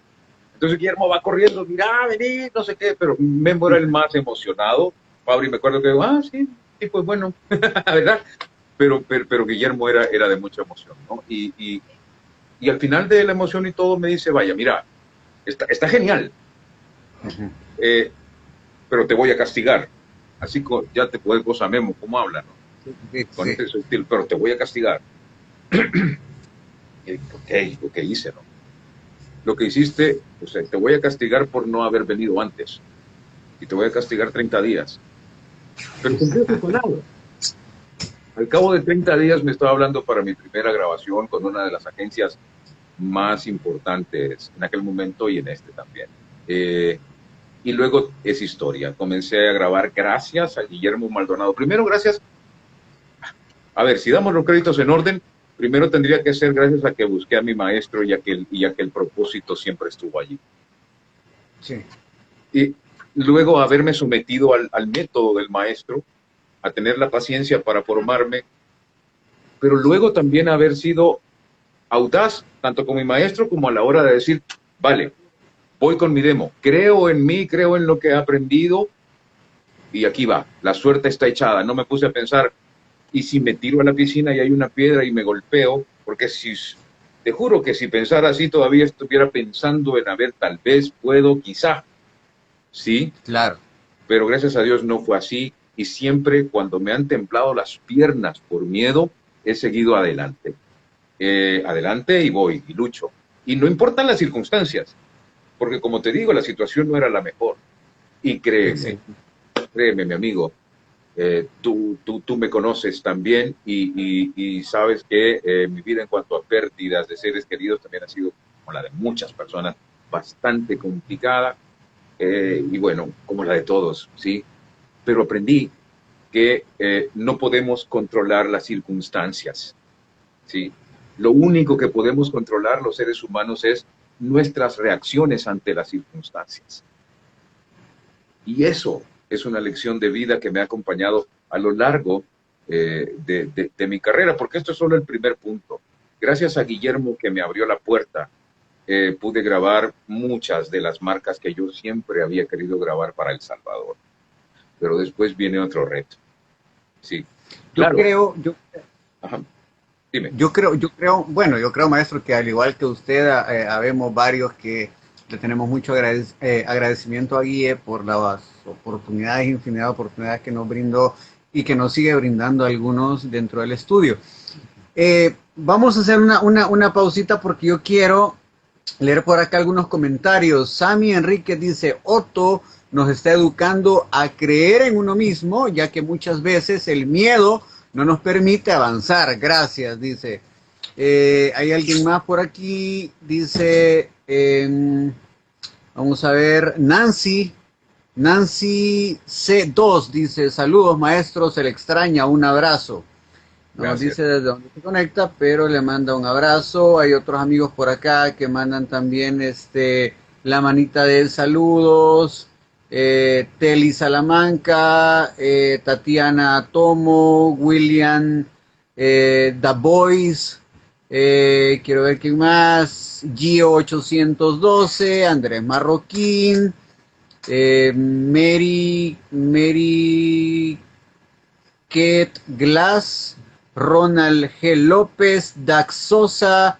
Entonces Guillermo va corriendo, mira, vení, no sé qué, pero Memo era el más emocionado Fabri, me acuerdo que, sí, sí, pues bueno, ¿verdad? Pero Guillermo era de mucha emoción, ¿no? Y al final de la emoción y todo me dice, vaya, mira, está genial, Ujú. eh, pero te voy a castigar. Así ya te puedes vos a Memo, ¿cómo habla, no? Sí, Con sí. ese estilo, pero te voy a castigar. Y dije, ok, lo que hice, ¿no? Lo que hiciste, o sea, te voy a castigar por no haber venido antes. Y te voy a castigar 30 días. Pero cumplió su palabra. Al cabo de 30 días me estaba hablando para mi primera grabación con una de las agencias más importantes en aquel momento y en este también. Y luego es historia. Comencé a grabar gracias a Guillermo Maldonado. Primero, gracias. A ver, si damos los créditos en orden, primero tendría que ser gracias a que busqué a mi maestro y a que el propósito siempre estuvo allí. Sí. Y luego haberme sometido al método del maestro, a tener la paciencia para formarme, pero luego también haber sido audaz, tanto con mi maestro como a la hora de decir, vale, voy con mi demo, creo en mí, creo en lo que he aprendido y aquí va, la suerte está echada. No me puse a pensar, ¿y si me tiro a la piscina y hay una piedra y me golpeo? Porque si, te juro que si pensara así todavía estuviera pensando en, a ver, tal vez puedo, quizá, sí, Claro. pero gracias a Dios no fue así y siempre cuando me han temblado las piernas por miedo, he seguido adelante. Adelante y voy y lucho. Y no importan las circunstancias, porque como te digo, la situación no era la mejor. Y Excelente. créeme, mi amigo, tú me conoces también y sabes que mi vida en cuanto a pérdidas de seres queridos también ha sido, como la de muchas personas, bastante complicada y bueno, como la de todos, ¿sí? Pero aprendí que no podemos controlar las circunstancias, ¿sí? Lo único que podemos controlar los seres humanos es nuestras reacciones ante las circunstancias. Y eso es una lección de vida que me ha acompañado a lo largo de mi carrera, porque esto es solo el primer punto. Gracias a Guillermo que me abrió la puerta, pude grabar muchas de las marcas que yo siempre había querido grabar para El Salvador. Pero después viene otro reto. Sí, Yo claro. creo, Ajá. Dime. bueno, yo creo, maestro, que al igual que usted, habemos varios que le tenemos mucho agradecimiento a Guille por las oportunidades, infinidad de oportunidades que nos brindó y que nos sigue brindando algunos dentro del estudio. Vamos a hacer una pausita porque yo quiero leer por acá algunos comentarios. Sammy Enrique dice, Otto nos está educando a creer en uno mismo, ya que muchas veces el miedo no nos permite avanzar. Gracias, dice. Hay alguien más por aquí, dice, vamos a ver, Nancy C2 dice, saludos maestros, se le extraña, un abrazo. No nos Gracias. dice desde dónde se conecta, pero le manda un abrazo. Hay otros amigos por acá que mandan también la manita de saludos. Teli Salamanca, Tatiana Tomo, William The Boys. Quiero ver quién más. Gio 812, Andrés Marroquín, Mary Kate Glass, Ronald G. López, Dax Sosa,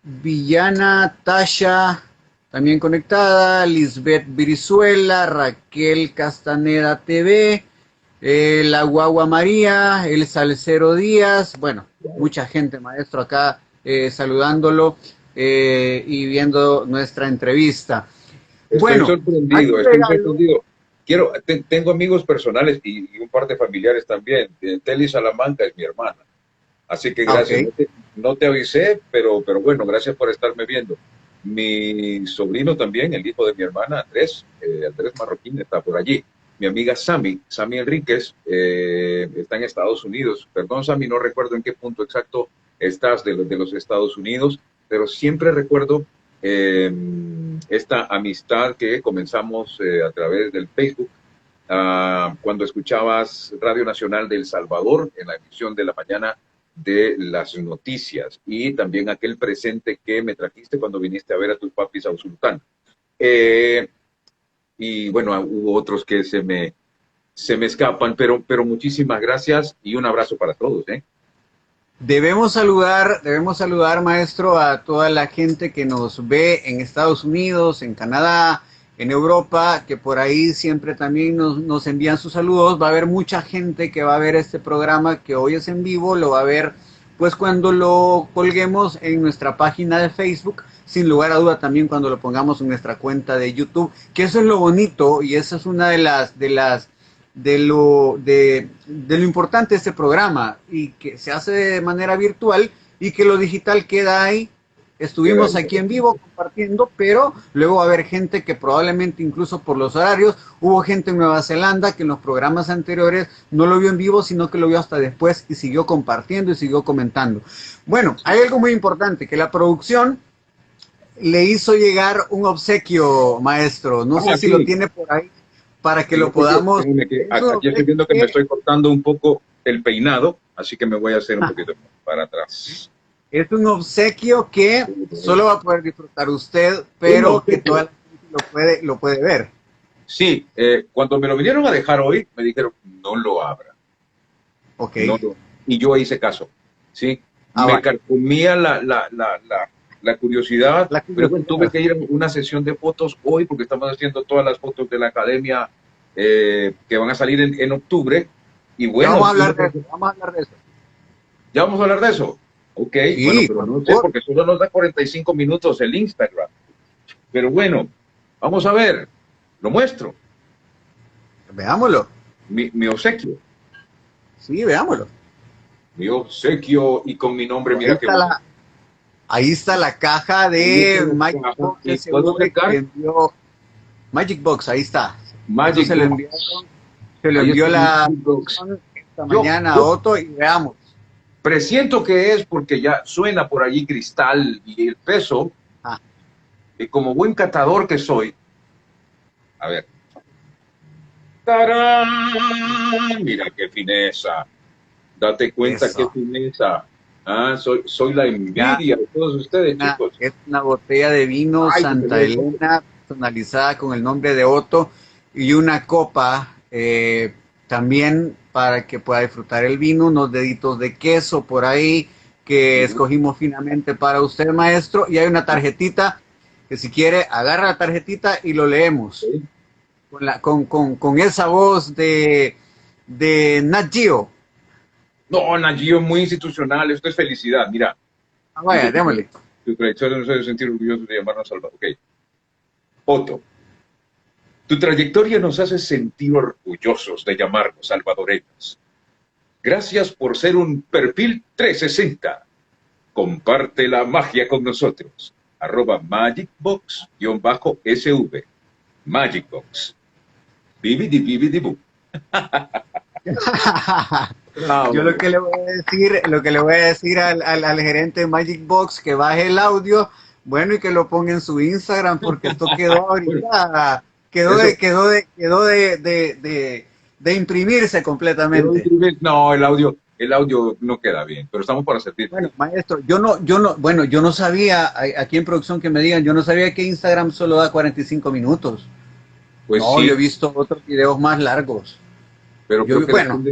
Villana Tasha, también conectada, Lisbeth Brizuela, Raquel Castaneda TV, la Guagua María, el Salcero Díaz, bueno, mucha gente, maestro, acá saludándolo y viendo nuestra entrevista. Estoy Bueno, hay sorprendido, un estoy regalo. sorprendido. Tengo amigos personales y un par de familiares también. Teli Salamanca es mi hermana. Así que Ah, ok. gracias. No te avisé, pero bueno, gracias por estarme viendo. Mi sobrino también, el hijo de mi hermana, Andrés Marroquín, está por allí. Mi amiga Sami Enríquez, está en Estados Unidos. Perdón, Sami, no recuerdo en qué punto exacto estás de los Estados Unidos, pero siempre recuerdo eh, esta amistad que comenzamos a través del Facebook, cuando escuchabas Radio Nacional de El Salvador en la emisión de la mañana de las noticias y también aquel presente que me trajiste cuando viniste a ver a tus papis a Usulután. Eh, y bueno, hubo otros que se me escapan, pero muchísimas gracias y un abrazo para todos, ¿eh? Debemos saludar, maestro, a toda la gente que nos ve en Estados Unidos, en Canadá, en Europa, que por ahí siempre también nos envían sus saludos. Va a haber mucha gente que va a ver este programa que hoy es en vivo, lo va a ver pues cuando lo colguemos en nuestra página de Facebook, sin lugar a duda también cuando lo pongamos en nuestra cuenta de YouTube, que eso es lo bonito y esa es una de lo importante de este programa y que se hace de manera virtual y que lo digital queda ahí. Estuvimos aquí en vivo compartiendo, pero luego va a haber gente que probablemente incluso por los horarios, hubo gente en Nueva Zelanda que en los programas anteriores no lo vio en vivo, sino que lo vio hasta después y siguió compartiendo y siguió comentando. Bueno, hay algo muy importante, que la producción le hizo llegar un obsequio, maestro. No sé si lo tiene por ahí para que lo podamos... Aquí estoy viendo que me estoy cortando un poco el peinado, así que me voy a hacer un poquito para atrás. Es un obsequio que solo va a poder disfrutar usted, pero que toda la gente lo puede ver. Sí, cuando me lo vinieron a dejar hoy, me dijeron, no lo abra. Ok. Y yo hice caso, ¿sí? Me carcomía la curiosidad, pero bueno, tuve que ir a una sesión de fotos hoy porque estamos haciendo todas las fotos de la academia que van a salir en octubre. Y bueno, vamos a hablar de eso. ¿Ya vamos a hablar de eso? Ok, sí, bueno, pero no sé, porque solo nos da 45 minutos el Instagram. Pero bueno, vamos a ver, lo muestro. Veámoslo. Mi obsequio. Sí, veámoslo. Mi obsequio y con mi nombre, mira que... Ahí está la caja de Magic Box. Magic Box, ahí está. Magic se lo envió la esta mañana a Otto y veamos. Presiento que es porque ya suena por allí cristal y el peso, y como buen catador que soy, a ver. ¡Tarán! Mira qué fineza. Date cuenta qué fineza. Soy la envidia de todos ustedes, chicos. Es una botella de vino Santa Elena personalizada con el nombre de Otto y una copa también para que pueda disfrutar el vino, unos deditos de queso por ahí que escogimos finamente para usted, maestro, y hay una tarjetita que si quiere agarra la tarjetita y lo leemos con esa voz de Nat Geo. No, Nat Geo es muy institucional, esto es felicidad, mira. Vaya, démosle. Tu trayectoria nos hace sentir orgullosos de llamarnos Salvador. Ok. Otto. Tu trayectoria nos hace sentir orgullosos de llamarnos salvadoreños. Gracias por ser un perfil 360. Comparte la magia con nosotros. @magicbox_sv. Magicbox. Bibidi-bibidi-boo. Yo lo que le voy a decir al gerente de Magic Box que baje el audio, bueno, y que lo ponga en su Instagram, porque esto quedó ahorita, quedó de imprimirse completamente. No, el audio no queda bien, pero estamos para servir. Bueno, maestro, yo no sabía, aquí en producción que me digan, yo no sabía que Instagram solo da 45 minutos. Pues no, sí. yo he visto otros videos más largos. Pero igual,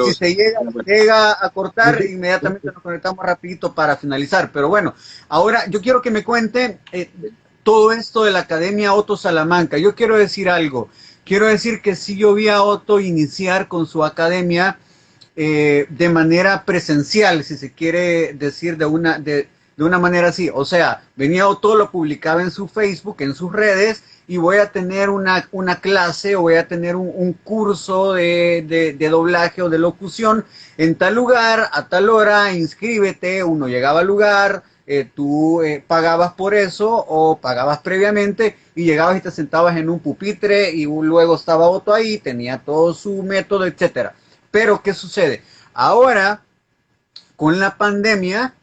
si se llega a cortar, inmediatamente nos conectamos rapidito para finalizar. Pero bueno, ahora yo quiero que me cuente todo esto de la Academia Otto Salamanca. Yo quiero decir algo. Quiero decir que sí, yo vi a Otto iniciar con su academia de manera presencial, si se quiere decir de una manera así. O sea, venía Otto, lo publicaba en su Facebook, en sus redes, y voy a tener una clase o voy a tener un curso de doblaje o de locución en tal lugar, a tal hora, inscríbete. Uno llegaba al lugar, tú pagabas por eso o pagabas previamente y llegabas y te sentabas en un pupitre y luego estaba Otto ahí, tenía todo su método, etcétera. Pero, ¿qué sucede? Ahora, con la pandemia,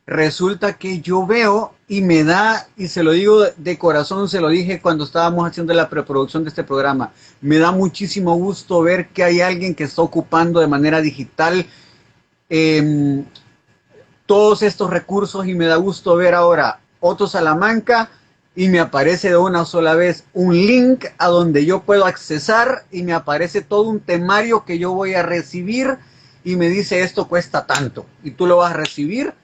resulta que yo veo y me da, y se lo digo de corazón, se lo dije cuando estábamos haciendo la preproducción de este programa, me da muchísimo gusto ver que hay alguien que está ocupando de manera digital todos estos recursos, y me da gusto ver ahora Otto Salamanca y me aparece de una sola vez un link a donde yo puedo accesar y me aparece todo un temario que yo voy a recibir y me dice esto cuesta tanto y tú lo vas a recibir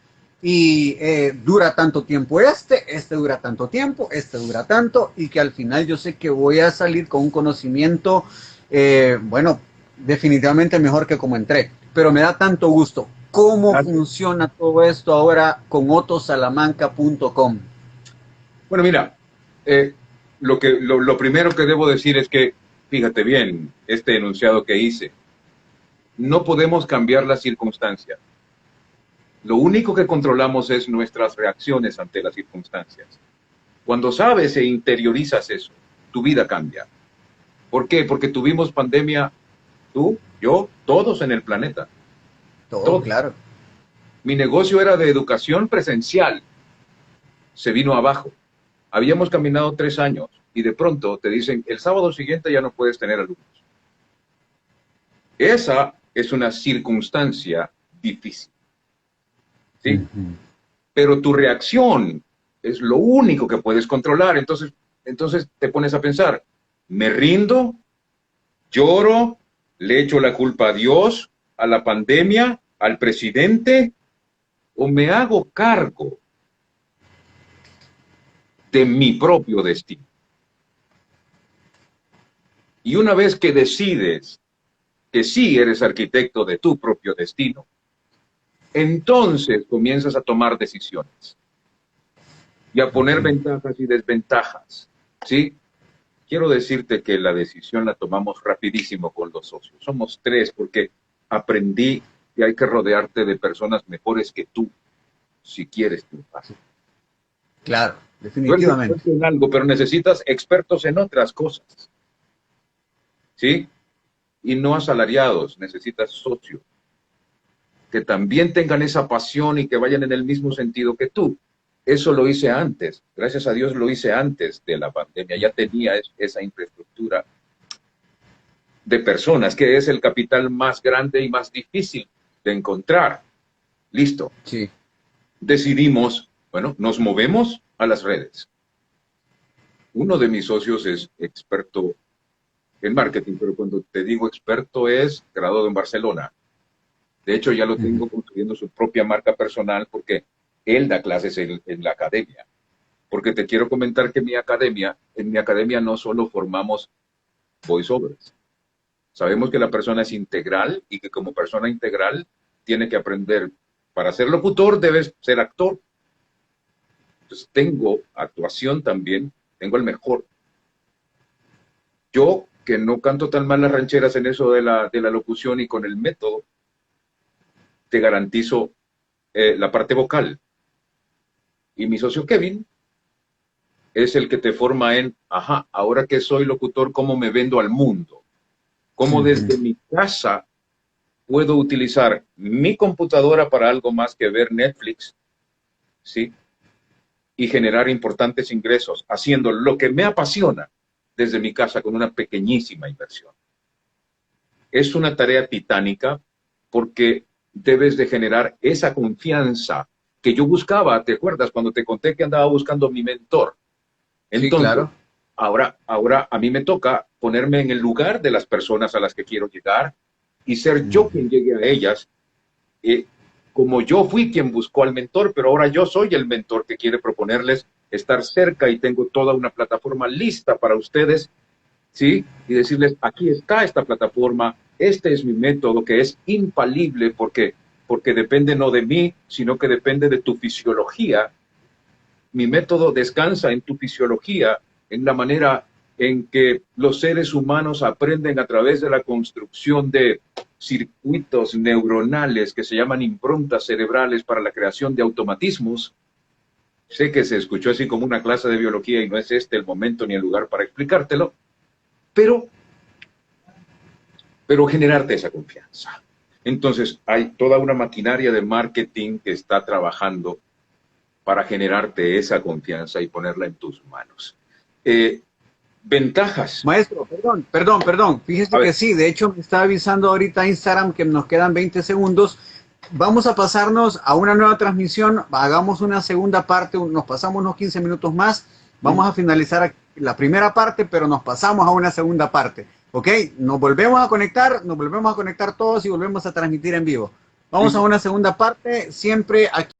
y dura tanto tiempo este dura tanto tiempo, este dura tanto y que al final yo sé que voy a salir con un conocimiento, bueno, definitivamente mejor que como entré, pero me da tanto gusto. ¿Cómo funciona todo esto ahora con otosalamanca.com? Bueno, mira, lo primero que debo decir es que, fíjate bien, este enunciado que hice, no podemos cambiar las circunstancias. Lo único que controlamos es nuestras reacciones ante las circunstancias. Cuando sabes e interiorizas eso, tu vida cambia. ¿Por qué? Porque tuvimos pandemia, tú, yo, todos en el planeta. Todo, claro. Mi negocio era de educación presencial. Se vino abajo. Habíamos caminado 3 años y de pronto te dicen, el sábado siguiente ya no puedes tener alumnos. Esa es una circunstancia difícil. ¿Sí? Pero tu reacción es lo único que puedes controlar. Entonces te pones a pensar, ¿me rindo? ¿Lloro? ¿Le echo la culpa a Dios, a la pandemia, al presidente? ¿O me hago cargo de mi propio destino? Y una vez que decides que sí eres arquitecto de tu propio destino, entonces comienzas a tomar decisiones y a poner ventajas y desventajas, ¿sí? Quiero decirte que la decisión la tomamos rapidísimo con los socios. Somos 3 porque aprendí que hay que rodearte de personas mejores que tú si quieres triunfar. Claro, definitivamente. Tú eres experto en algo, pero necesitas expertos en otras cosas. ¿Sí? Y no asalariados, necesitas socios que también tengan esa pasión y que vayan en el mismo sentido que tú. Eso lo hice antes, gracias a Dios lo hice antes de la pandemia, ya tenía esa infraestructura de personas, que es el capital más grande y más difícil de encontrar. Listo. Sí. Decidimos, bueno, nos movemos a las redes. Uno de mis socios es experto en marketing, pero cuando te digo experto es graduado en Barcelona. De hecho, ya lo tengo construyendo su propia marca personal porque él da clases en la academia. Porque te quiero comentar que en mi academia no solo formamos voiceovers. Sabemos que la persona es integral y que como persona integral tiene que aprender. Para ser locutor debes ser actor. Entonces tengo actuación también, tengo el mejor. Yo, que no canto tan mal las rancheras en eso de la locución y con el método, te garantizo la parte vocal. Y mi socio Kevin es el que te forma en, ajá, ahora que soy locutor, ¿cómo me vendo al mundo? ¿Cómo desde mi casa puedo utilizar mi computadora para algo más que ver Netflix? ¿Sí? Y generar importantes ingresos, haciendo lo que me apasiona desde mi casa con una pequeñísima inversión. Es una tarea titánica porque debes de generar esa confianza que yo buscaba, ¿te acuerdas? Cuando te conté que andaba buscando mi mentor. Entonces, sí, claro. Ahora a mí me toca ponerme en el lugar de las personas a las que quiero llegar y ser yo quien llegue a ellas. Como yo fui quien buscó al mentor, pero ahora yo soy el mentor que quiere proponerles estar cerca y tengo toda una plataforma lista para ustedes, ¿sí? Y decirles, aquí está esta plataforma, este es mi método que es infalible porque depende no de mí, sino que depende de tu fisiología. Mi método descansa en tu fisiología, en la manera en que los seres humanos aprenden a través de la construcción de circuitos neuronales que se llaman improntas cerebrales para la creación de automatismos. Sé que se escuchó así como una clase de biología y no es este el momento ni el lugar para explicártelo, pero generarte esa confianza. Entonces, hay toda una maquinaria de marketing que está trabajando para generarte esa confianza y ponerla en tus manos. Ventajas. Maestro, perdón. Fíjese que sí, de hecho me está avisando ahorita Instagram que nos quedan 20 segundos. Vamos a pasarnos a una nueva transmisión, hagamos una segunda parte, nos pasamos unos 15 minutos más Vamos a finalizar aquí la primera parte, pero nos pasamos a una segunda parte. ¿Ok? Nos volvemos a conectar todos y volvemos a transmitir en vivo. Vamos a una segunda parte, siempre aquí.